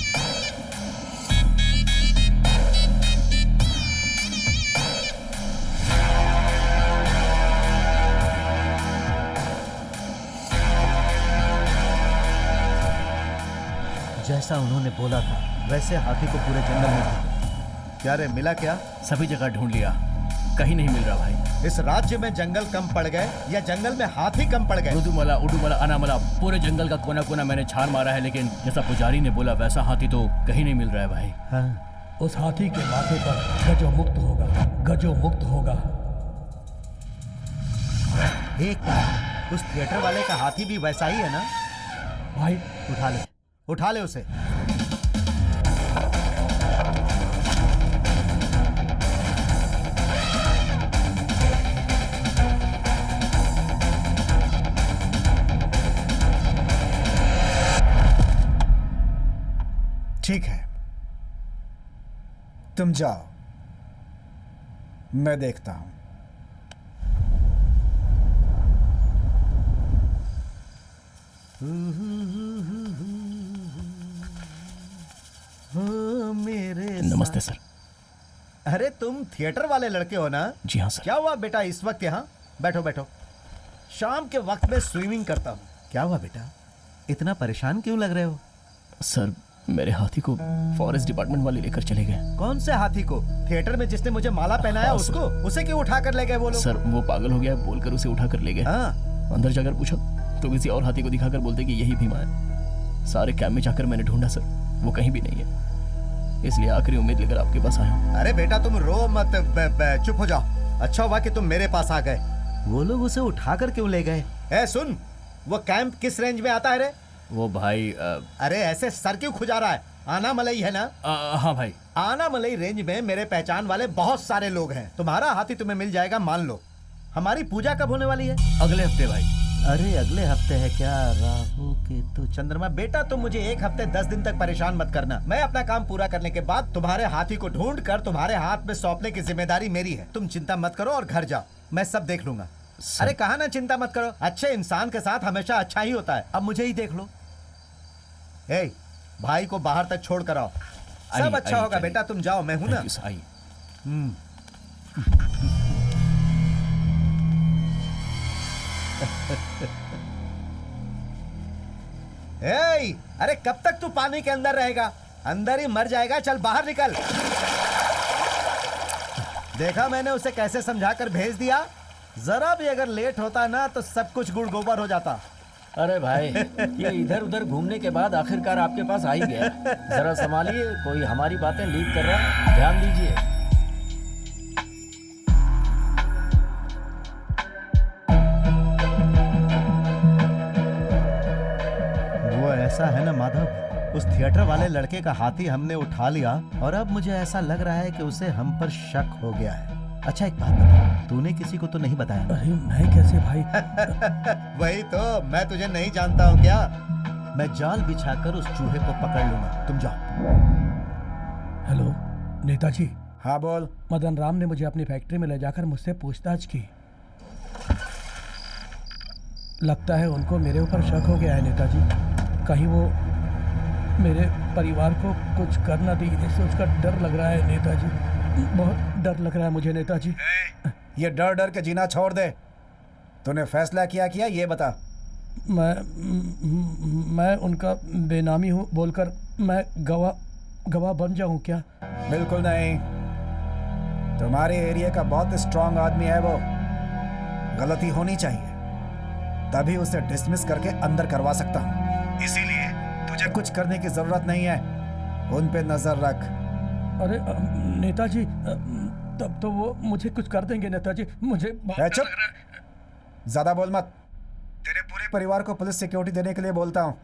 जैसा उन्होंने बोला था वैसे हाथी को पूरे जंगल में ढूंढा। क्या रे, मिला क्या? सभी जगह ढूंढ लिया, कहीं नहीं मिल रहा भाई। इस राज्य में जंगल कम पड़ गए या जंगल में हाथी कम पड़ गए? उडुमला, उडुमला, अनामला, पूरे जंगल का कोना कोना मैंने छान मारा है, लेकिन जैसा पुजारी ने बोला वैसा हाथी तो कहीं नहीं मिल रहा है भाई। हाँ। उस हाथी के माथे पर गजो मुक्त होगा, गजो मुक्त होगा। एक मिनट, उस थिएटर वाले का हाथी भी वैसा ही है ना? भाई उठा ले उसे। ठीक है, तुम जाओ, मैं देखता हूं। मेरे नमस्ते सर। अरे तुम थिएटर वाले लड़के हो ना? जी हाँ सर। क्या हुआ बेटा इस वक्त यहाँ? बैठो बैठो। शाम के वक्त में स्विमिंग करता हूँ। क्या हुआ बेटा, इतना परेशान क्यों लग रहे हो? सर, मेरे हाथी को फॉरेस्ट डिपार्टमेंट वाले लेकर चले गए। कौन से हाथी को? थिएटर में जिसने मुझे माला पहनाया उसको? उसे क्यों उठा कर ले गए वो लोग? सर, वो पागल हो गया बोलकर उसे उठा कर ले गए। हाँ। अंदर जाकर पूछा तो किसी और हाथी को दिखाकर बोलते कि यही भीमा है। सारे कैंप में जाकर मैंने ढूंढा सर, वो कहीं भी नहीं है। इसलिए आखिरी उम्मीद लेकर आपके पास आया हूँ। अरे बेटा तुम रो मत, चुप हो जाओ। अच्छा हुआ कि तुम मेरे पास आ गए। वो लोग उसे उठाकर क्यों ले गए? ए सुन, वो कैंप किस रेंज में आता है रे? वो भाई अरे ऐसे सर क्यों खुजा रहा है? आनामलई है ना? हाँ भाई। आनामलई रेंज में मेरे पहचान वाले बहुत सारे लोग हैं। तुम्हारा हाथी तुम्हें मिल जाएगा, मान लो। हमारी पूजा कब होने वाली है? अगले हफ्ते भाई। अरे अगले हफ्ते है क्या? राहु केतु चंद्रमा। बेटा तुम मुझे 1 हफ्ते 10 दिन तक परेशान मत करना। मैं अपना काम पूरा करने के बाद तुम्हारे हाथी को ढूंढ कर तुम्हारे हाथ में सौंपने की जिम्मेदारी मेरी है। तुम चिंता मत करो और घर जाओ, मैं सब देख लूंगा। अरे कहा ना चिंता मत करो। अच्छे इंसान के साथ हमेशा अच्छा ही होता है। अब मुझे ही देख लो। ए, भाई को बाहर तक छोड़ कर आओ। सब अच्छा होगा बेटा, तुम जाओ, मैं हूं ना। ए, अरे कब तक तू पानी के अंदर रहेगा? अंदर ही मर जाएगा। चल बाहर निकल। देखा मैंने उसे कैसे समझाकर भेज दिया। जरा भी अगर लेट होता ना तो सब कुछ गुड़ गोबर हो जाता। अरे भाई, ये इधर उधर घूमने के बाद आखिरकार आपके पास आ ही गया। जरा संभालिए, कोई हमारी बातें लीक कर रहा है, ध्यान दीजिए। वो ऐसा है ना माधव, उस थिएटर वाले लड़के का हाथी हमने उठा लिया और अब मुझे ऐसा लग रहा है कि उसे हम पर शक हो गया है। अच्छा एक बात बता, तूने किसी को तो नहीं बताया? अरे मैं कैसे भाई? वही तो, मैं तुझे नहीं जानता हूँ क्या? मैं जाल बिछाकर उस चूहे को पकड़ लूंगा, तुम जाओ। हेलो, नेताजी। हाँ बोल। मदन राम ने मुझे अपनी फैक्ट्री में ले जाकर मुझसे पूछताछ की। लगता है उनको मेरे ऊपर शक हो गया है नेताजी। कहीं वो मेरे परिवार को कुछ कर ना दी, इससे उसका डर लग रहा है नेताजी। बहुत डर लग रहा है मुझे नेताजी। ये डर डर के जीना छोड़ दे। तूने फैसला क्या किया ये बता। मैं उनका बेनामी हूँ बोलकर मैं गवाह बन जाऊँ क्या? बिल्कुल नहीं। तुम्हारे एरिया का बहुत स्ट्रांग आदमी है वो। गलती होनी चाहिए तभी उसे डिसमिस करके अंदर करवा सकता हूँ। इसीलिए तुझे कुछ करने की जरूरत नहीं है। उन पे नजर रख। अरे नेताजी, तब तो वो मुझे कुछ कर देंगे नेताजी। मुझे चुप, ज्यादा बोल मत। तेरे पूरे परिवार को पुलिस सिक्योरिटी देने के लिए बोलता हूँ।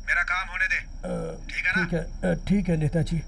मेरा काम होने दे। ठीक है ना? ठीक है नेताजी।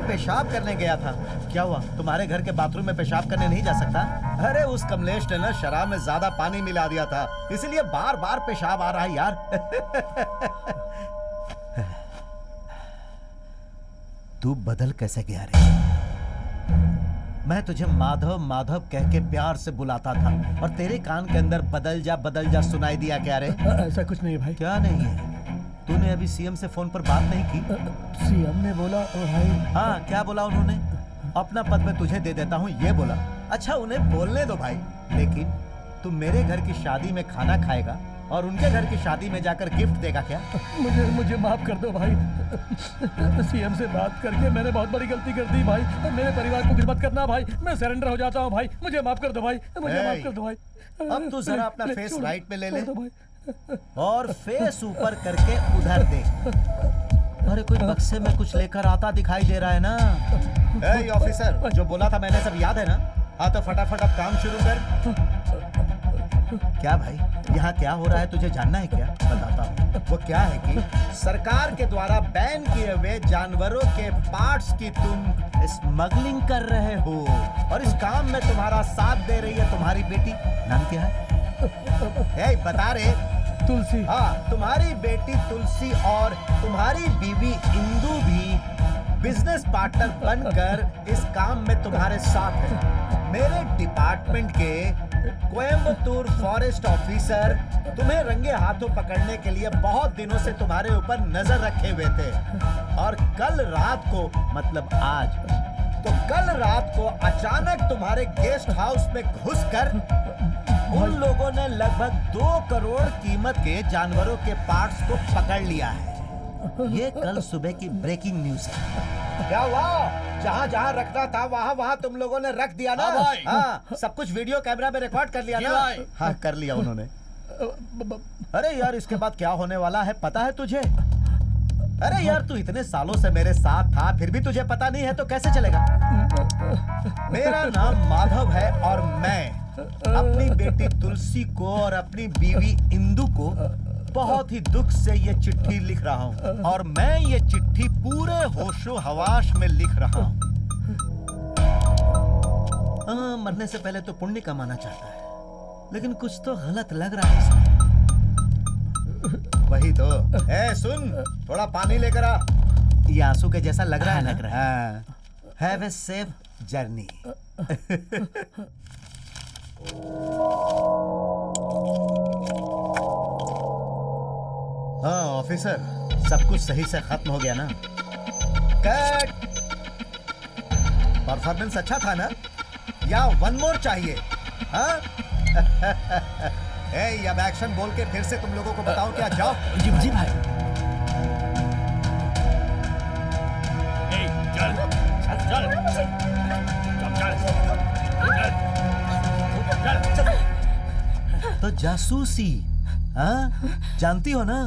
पेशाब करने गया था। क्या हुआ? तुम्हारे घर के बाथरूम में पेशाब करने नहीं जा सकता? अरे उस कमलेश ने ना शराब में ज्यादा पानी मिला दिया था, इसलिए बार बार पेशाब आ रहा है यार। तू बदल कैसे गया रे? मैं तुझे माधव माधव कह के प्यार से बुलाता था और तेरे कान के अंदर बदल जा सुनाई दिया क्या रे? ऐसा कुछ नहीं भाई। क्या नहीं है? तूने अभी सीएम से फोन पर बात नहीं की? सीएम ने बोला भाई। हाँ, क्या बोला उन्होंने? अपना पद मैं तुझे दे देता हूँ ये बोला। अच्छा उन्हें बोलने दो भाई, लेकिन तू मेरे घर की शादी में खाना खाएगा और उनके घर की शादी में जाकर गिफ्ट देगा क्या? मुझे माफ कर दो भाई। सीएम से बात करके मैंने बहुत बड़ी गलती कर दी भाई। मेरे परिवार को गिरफ्तार करना भाई। मैं सरेंडर हो जाता हूँ भाई। मुझे माफ कर दो भाई। मुझे माफ कर दो भाई। अब तू जरा अपना फेस राइट पे ले ले और फेस ऊपर करके उधर देख। अरे कोई बक्से में कुछ लेकर आता दिखाई दे रहा है ना? ए ऑफिसर, जो बोला था मैंने सब याद है ना? हाँ तो फटाफट अब काम शुरू कर। क्या भाई, यहाँ क्या हो रहा है तुझे जानना है क्या? बताता हूँ। वो क्या है कि सरकार के द्वारा बैन किए हुए जानवरों के पार्ट्स की तुम स्मगलिंग कर रहे हो और इस काम में तुम्हारा साथ दे रही है तुम्हारी बेटी। नाम क्या है? ए, बता रे। तुलसी। हाँ, तुम्हारी बेटी तुलसी और तुम्हारी बीवी इंदु भी बिजनेस पार्टनर बनकर इस काम में तुम्हारे साथ है। मेरे डिपार्टमेंट के कोयम्बतूर फॉरेस्ट ऑफिसर तुम्हें रंगे हाथों पकड़ने के लिए बहुत दिनों से तुम्हारे ऊपर नजर रखे हुए थे और कल रात को, मतलब आज, तो कल रात को अचानक तुम्हारे गेस्ट हाउस में घुसकर उन लोगों ने लगभग 2 करोड़ कीमत के जानवरों के पार्ट्स को पकड़ लिया है। ये कल सुबह की ब्रेकिंग न्यूज है। क्या हुआ? जहाँ जहाँ रखना था वहाँ वहाँ तुम लोगों ने रख दिया ना? हाँ, सब कुछ वीडियो कैमरा में रिकॉर्ड कर लिया ना? हाँ, कर लिया उन्होंने। अरे यार, इसके बाद क्या होने वाला है पता है तुझे? अरे यार, तू इतने सालों से मेरे साथ था फिर भी तुझे पता नहीं है तो कैसे चलेगा? मेरा नाम माधव है और मैं अपनी बेटी तुलसी को और अपनी बीवी इंदु को बहुत ही दुख से ये चिट्ठी लिख रहा हूँ और मैं ये चिट्ठी पूरे होशो हवास में लिख रहा हूँ। मरने से पहले तो पुण्य कमाना चाहता है, लेकिन कुछ तो गलत लग रहा है इसमें। वही तो। ए सुन, थोड़ा पानी लेकर आ। ये आंसू के जैसा लग रहा है ना? लग रहा है। Have a safe journey. हाँ ऑफिसर, सब कुछ सही से खत्म हो गया ना? कट। परफॉर्मेंस अच्छा था ना? या 1 मोर चाहिए? हाँ? ए, अब एक्शन बोल के फिर से तुम लोगों को बताओ क्या? जाओ। जी भाई। तो जासूसी, हाँ? जानती हो ना,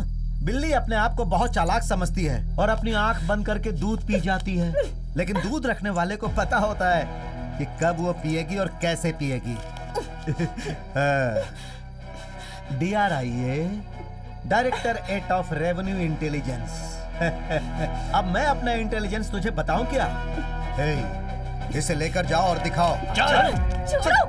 बिल्ली अपने आप को बहुत चालाक समझती है और अपनी आंख बंद करके दूध पी जाती है, लेकिन दूध रखने वाले को पता होता है कि कब वो पिएगी और कैसे पिएगी। DRIA, director at of revenue intelligence. अब मैं अपना इंटेलिजेंस तुझे बताऊं क्या? इसे लेकर जाओ और दिखाओ। छोड़ो।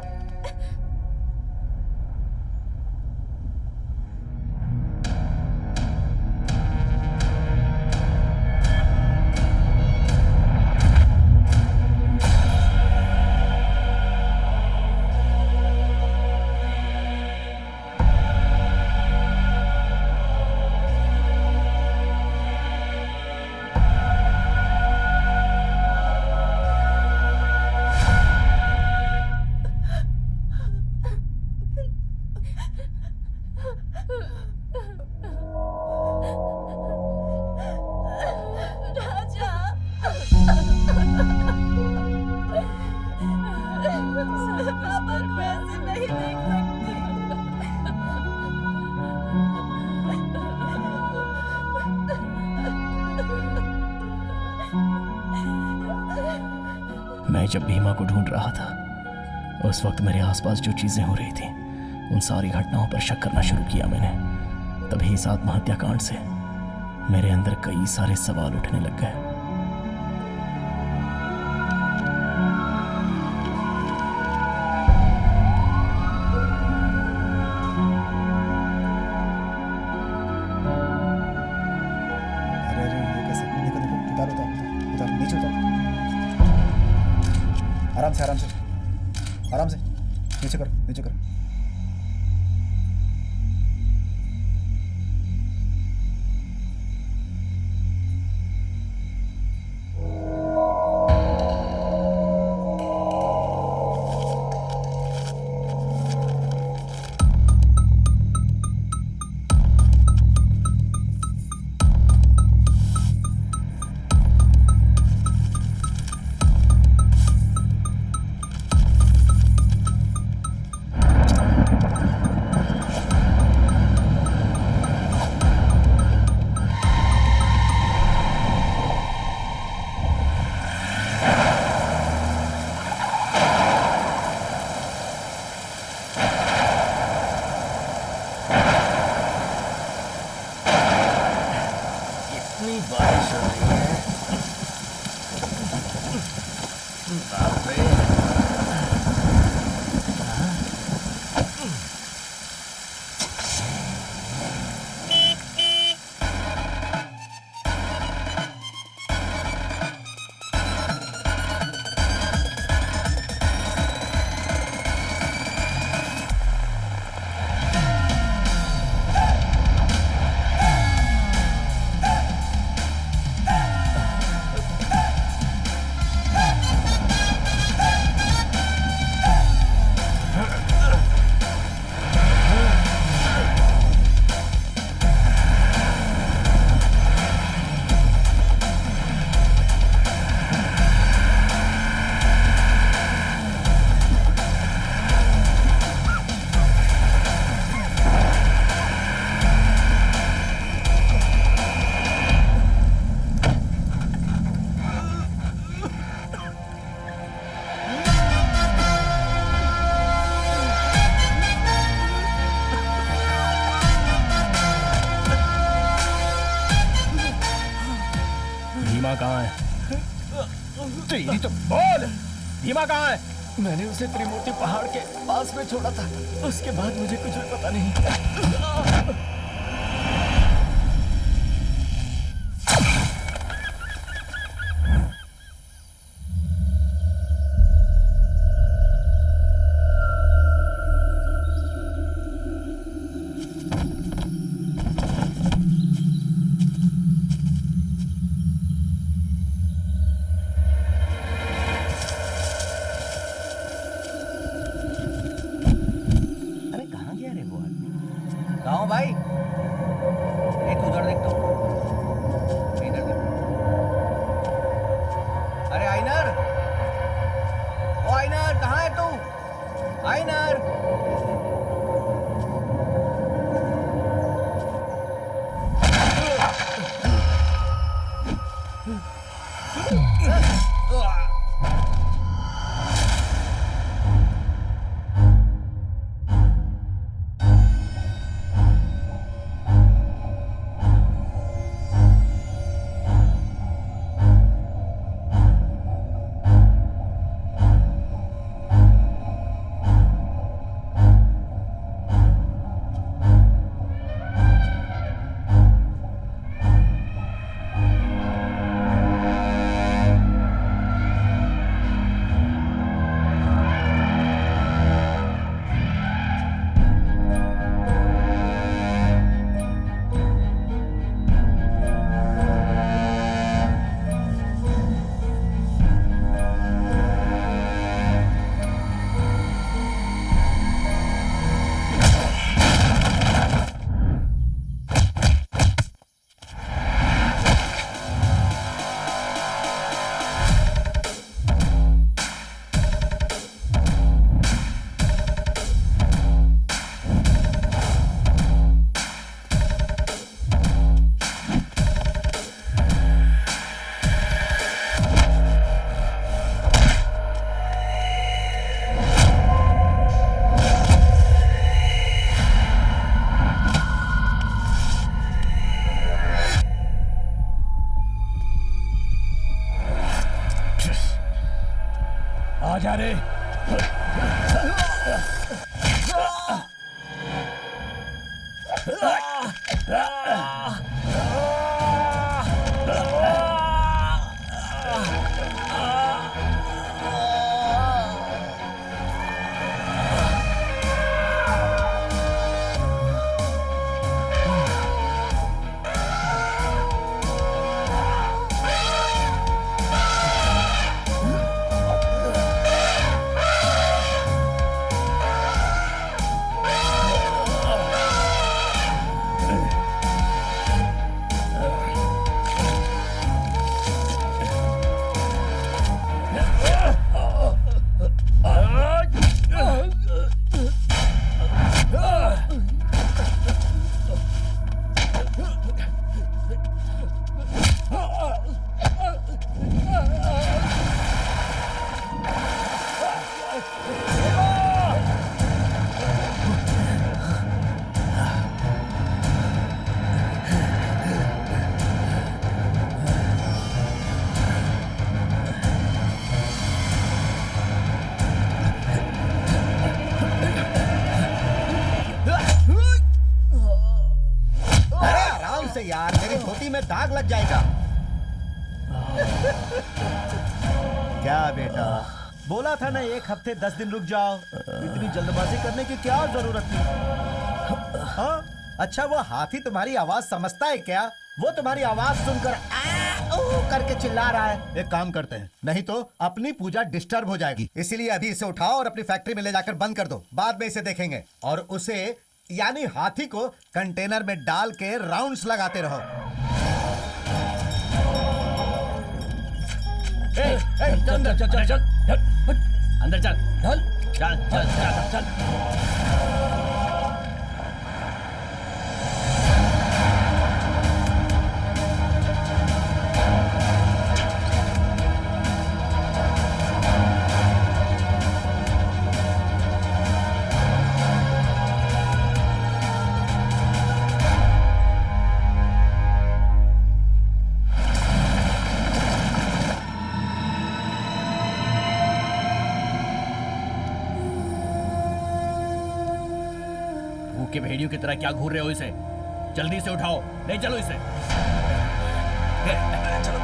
मैं जब भीमा को ढूंढ रहा था, उस वक्त मेरे आसपास जो चीजें हो रही थी, उन सारी घटनाओं पर शक करना शुरू किया मैंने। तभी इस आत्महत्या कांड से मेरे अंदर कई सारे सवाल उठने लग गए। अरे ये कैसे? देखो देखो, उतारो उतारो उतारो, नीचे उतारो। आराम से आराम से आराम से, नीचे करो नीचे करो। कहाँ है? तेरी तो बोल, भीमा कहाँ है? मैंने उसे त्रिमूर्ति पहाड़ के पास में छोड़ा था, उसके बाद मुझे कुछ भी पता नहीं। गाँव भाई आजा रे। यार मेरी धोती में दाग लग जाएगा। क्या बेटा, बोला था ना 1 हफ्ते 10 दिन रुक जाओ। इतनी जल्दबाजी करने की क्या जरूरत थी? हाँ? अच्छा वो हाथी तुम्हारी आवाज समझता है क्या? वो तुम्हारी आवाज सुनकर करके चिल्ला रहा है। एक काम करते हैं, नहीं तो अपनी पूजा डिस्टर्ब हो जाएगी। इसीलिए अभी इसे उठाओ और अपनी फैक्ट्री में ले जाकर बंद कर दो। बाद में इसे देखेंगे। और उसे यानी हाथी को कंटेनर में डाल के राउंड्स लगाते रहो। अंदर चल चल चल अंदर चल चल चल चल चल चल। के भेड़ियों की तरह क्या घूर रहे हो इसे? जल्दी से उठाओ, नहीं चलो इसे। चलो।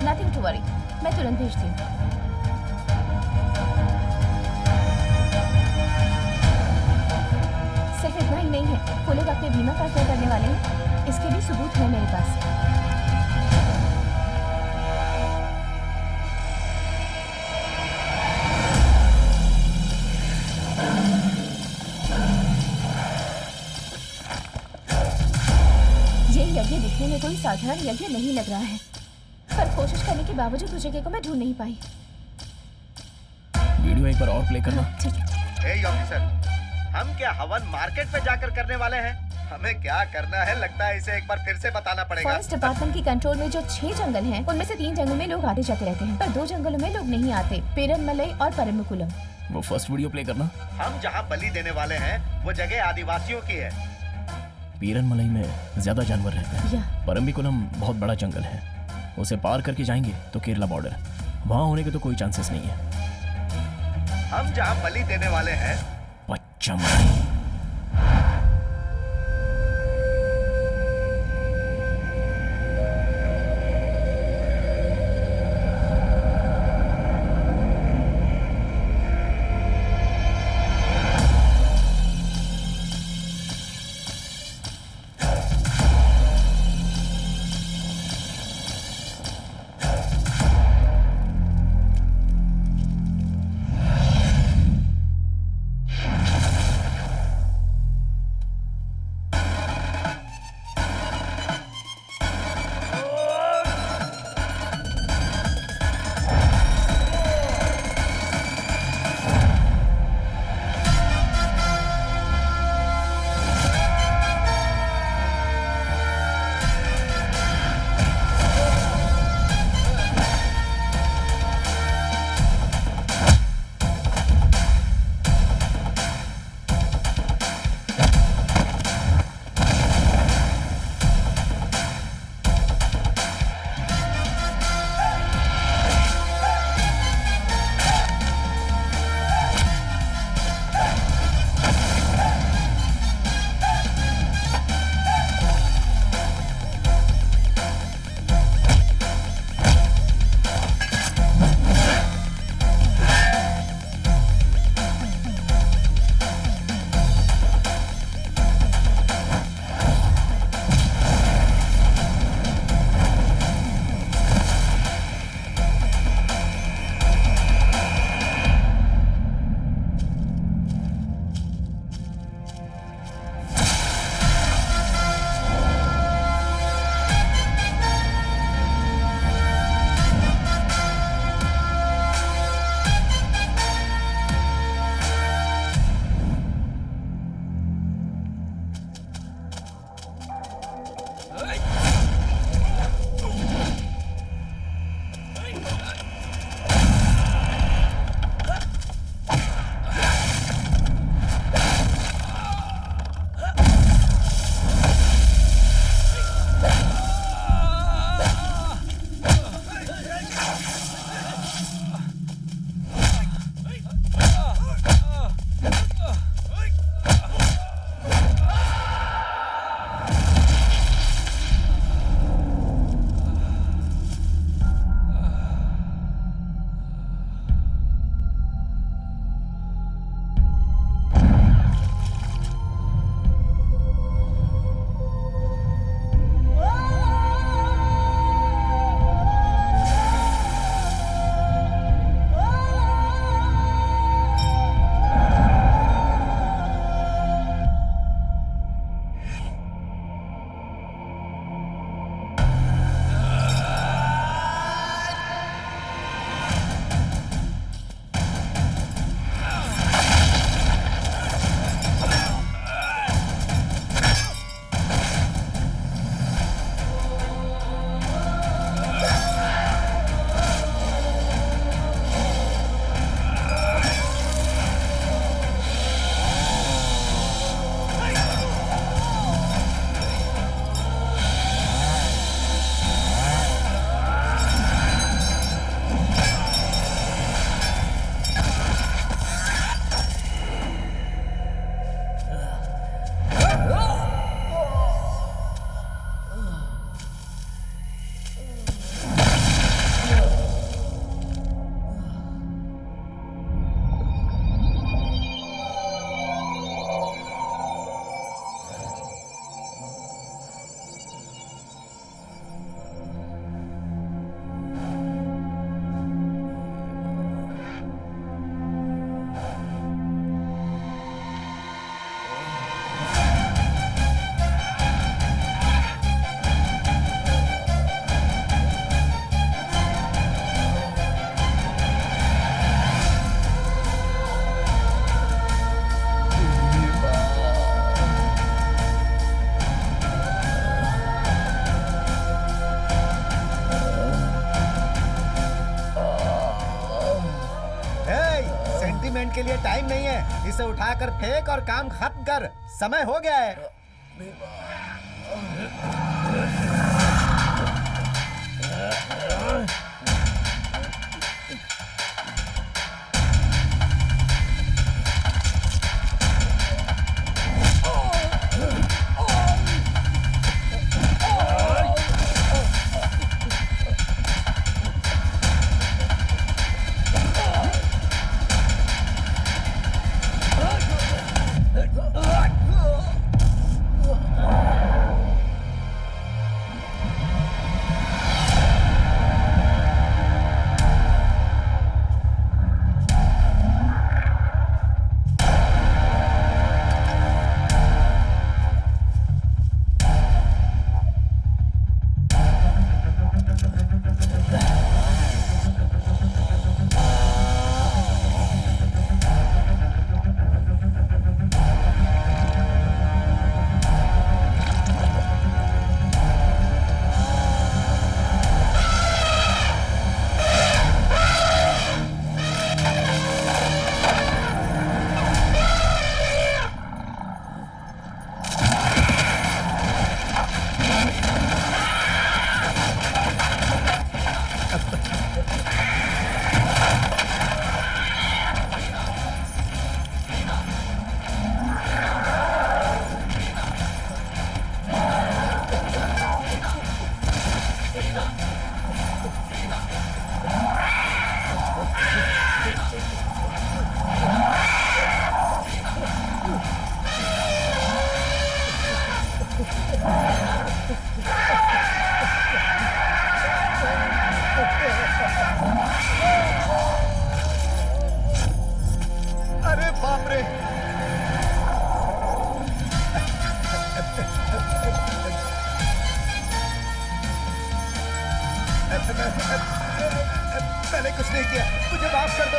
नथिंग टू वरी, मैं तुरंत भेजती हूँ। सिर्फ इतना ही नहीं है, वो लोग अपने बीमा का क्या करने वाले हैं, इसके भी सबूत है मेरे पास। ये यज्ञ दिखने में कोई साधारण यज्ञ नहीं लग रहा है, पर कोशिश करने के बावजूद उस जगह को मैं ढूंढ नहीं पाई। वीडियो एक बार और प्ले करना। ठीक है। ए ऑफिसर, हम क्या हवन मार्केट में जाकर करने वाले हैं? हमें क्या करना है लगता है इसे एक बार फिर से बताना पड़ेगा। फॉरेस्ट डिपार्टमेंट की कंट्रोल में जो 6 जंगल हैं, उनमें से 3 जंगल में लोग आते जाते रहते हैं, पर 2 जंगलों में लोग नहीं आते, पेरनमलई और परम्बिकुलम। वो फर्स्ट वीडियो प्ले करना। हम जहाँ बलि देने वाले हैं वो जगह आदिवासियों की है। पीरनमलई में ज्यादा जानवर रहते हैं। या परम्बिकुलम बहुत बड़ा जंगल है, उसे पार करके जाएंगे तो केरला बॉर्डर, वहां होने के तो कोई चांसेस नहीं है। हम जहां बलि देने वाले हैं पच्चमढ़ी। के लिए टाइम नहीं है, इसे उठाकर फेंक और काम खत्म कर, समय हो गया है। मैंने कुछ नहीं किया, मुझे माफ कर दो।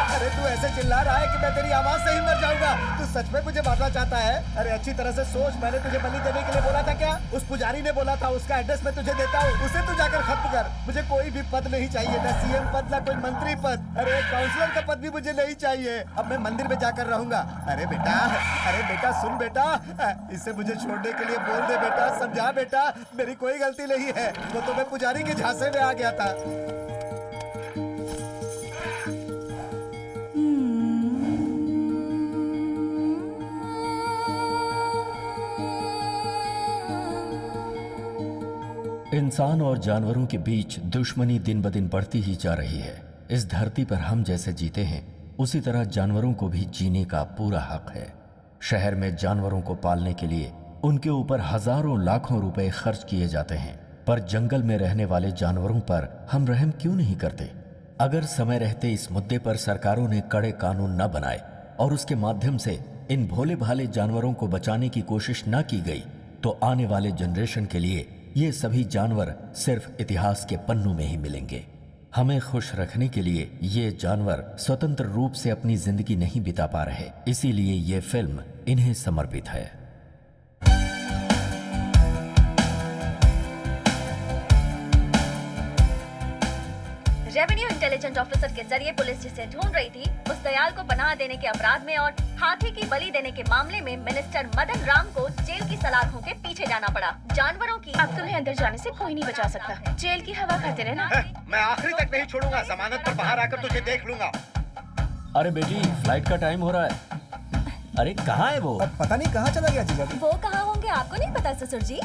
अरे तू ऐसे चिल्ला रहा है कि मैं तेरी आवाज से ही मर जाऊंगा। तू सच में मुझे मारना चाहता है? अरे अच्छी तरह से सोच, मैंने तुझे बलि देने के लिए बोला था क्या? उस पुजारी ने बोला था, उसका एड्रेस मैं तुझे देता हूँ, उसे तू जाकर खत्म कर। मुझे कोई भी पद नहीं चाहिए, ना सीएम पद ना कोई मंत्री पद, अरे काउंसलर का पद भी मुझे नहीं चाहिए। अब मैं मंदिर में जाकर रहूंगा। अरे बेटा सुन बेटा, इसे मुझे छोड़ने के लिए बोल दे बेटा, समझा बेटा, मेरी कोई गलती नहीं है, वो तो मैं पुजारी के झांसे में आ गया था। इंसान और जानवरों के बीच दुश्मनी दिन ब दिन बढ़ती ही जा रही है। इस धरती पर हम जैसे जीते हैं, उसी तरह जानवरों को भी जीने का पूरा हक है। शहर में जानवरों को पालने के लिए उनके ऊपर हजारों लाखों रुपए खर्च किए जाते हैं, पर जंगल में रहने वाले जानवरों पर हम रहम क्यों नहीं करते? अगर समय रहते इस मुद्दे पर सरकारों ने कड़े कानून न बनाए और उसके माध्यम से इन भोले भाले जानवरों को बचाने की कोशिश न की गई, तो आने वाले जनरेशन के लिए ये सभी जानवर सिर्फ इतिहास के पन्नों में ही मिलेंगे। हमें खुश रखने के लिए ये जानवर स्वतंत्र रूप से अपनी जिंदगी नहीं बिता पा रहे, इसीलिए ये फिल्म इन्हें समर्पित है। रेवेन्यू इंटेलिजेंस ऑफिसर के जरिए पुलिस जिसे ढूंढ रही थी, उस दयाल को पनाह देने के अपराध में और हाथी की बलि देने के मामले में मिनिस्टर मदन राम को जेल की सलाखों के पीछे जाना पड़ा। जानवरों की अब तुम्हें अंदर जाने से कोई नहीं बचा सकता। जेल की हवा खाते रहना। मैं आखिरी तक नहीं छोड़ूंगा, जमानत पर बाहर आकर तुझे देख लूंगा। अरे बेटी, फ्लाइट का टाइम हो रहा है। अरे कहाँ है वो? पता नहीं कहाँ चला गया जीजा जी। वो कहाँ होंगे आपको नहीं पता ससुर जी?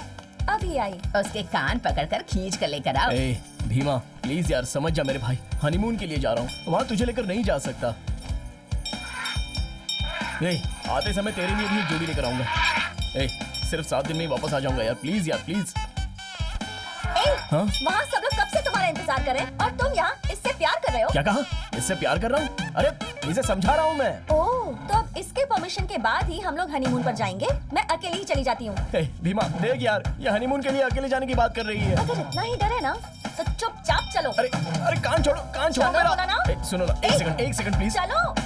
अभी आई। उसके कान पकड़कर खींच कर लेकर आओ। ए, भीमा प्लीज यार समझ जा मेरे भाई, हनीमून के लिए जा रहा हूँ, वहाँ तुझे लेकर नहीं जा सकता। ए, आते समय तेरे लिए भी एक जोड़ी लेकर आऊंगा। ए, सिर्फ 7 दिन में ही वापस आ जाऊंगा यार, प्लीज यार प्लीज। हाँ? वहाँ सब लोग कब से तुम्हारा इंतजार कर रहे हैं और तुम यहाँ इससे प्यार कर रहे हो? क्या कहा? इससे प्यार कर रहा हूँ? अरे इसे समझा रहा हूँ मैं। ओह, तो अब इसके परमिशन के बाद ही हम लोग हनीमून पर जाएंगे। मैं अकेली ही चली जाती हूँ। भीमा देख यार, ये हनीमून के लिए अकेले जाने की बात कर रही है। अगर इतना ही डर है ना तो चुपचाप चलो। अरे कान छोड़ो चलो मेरा। बोला ना? सुनो ना, एक सेकंड प्लीज। चलो।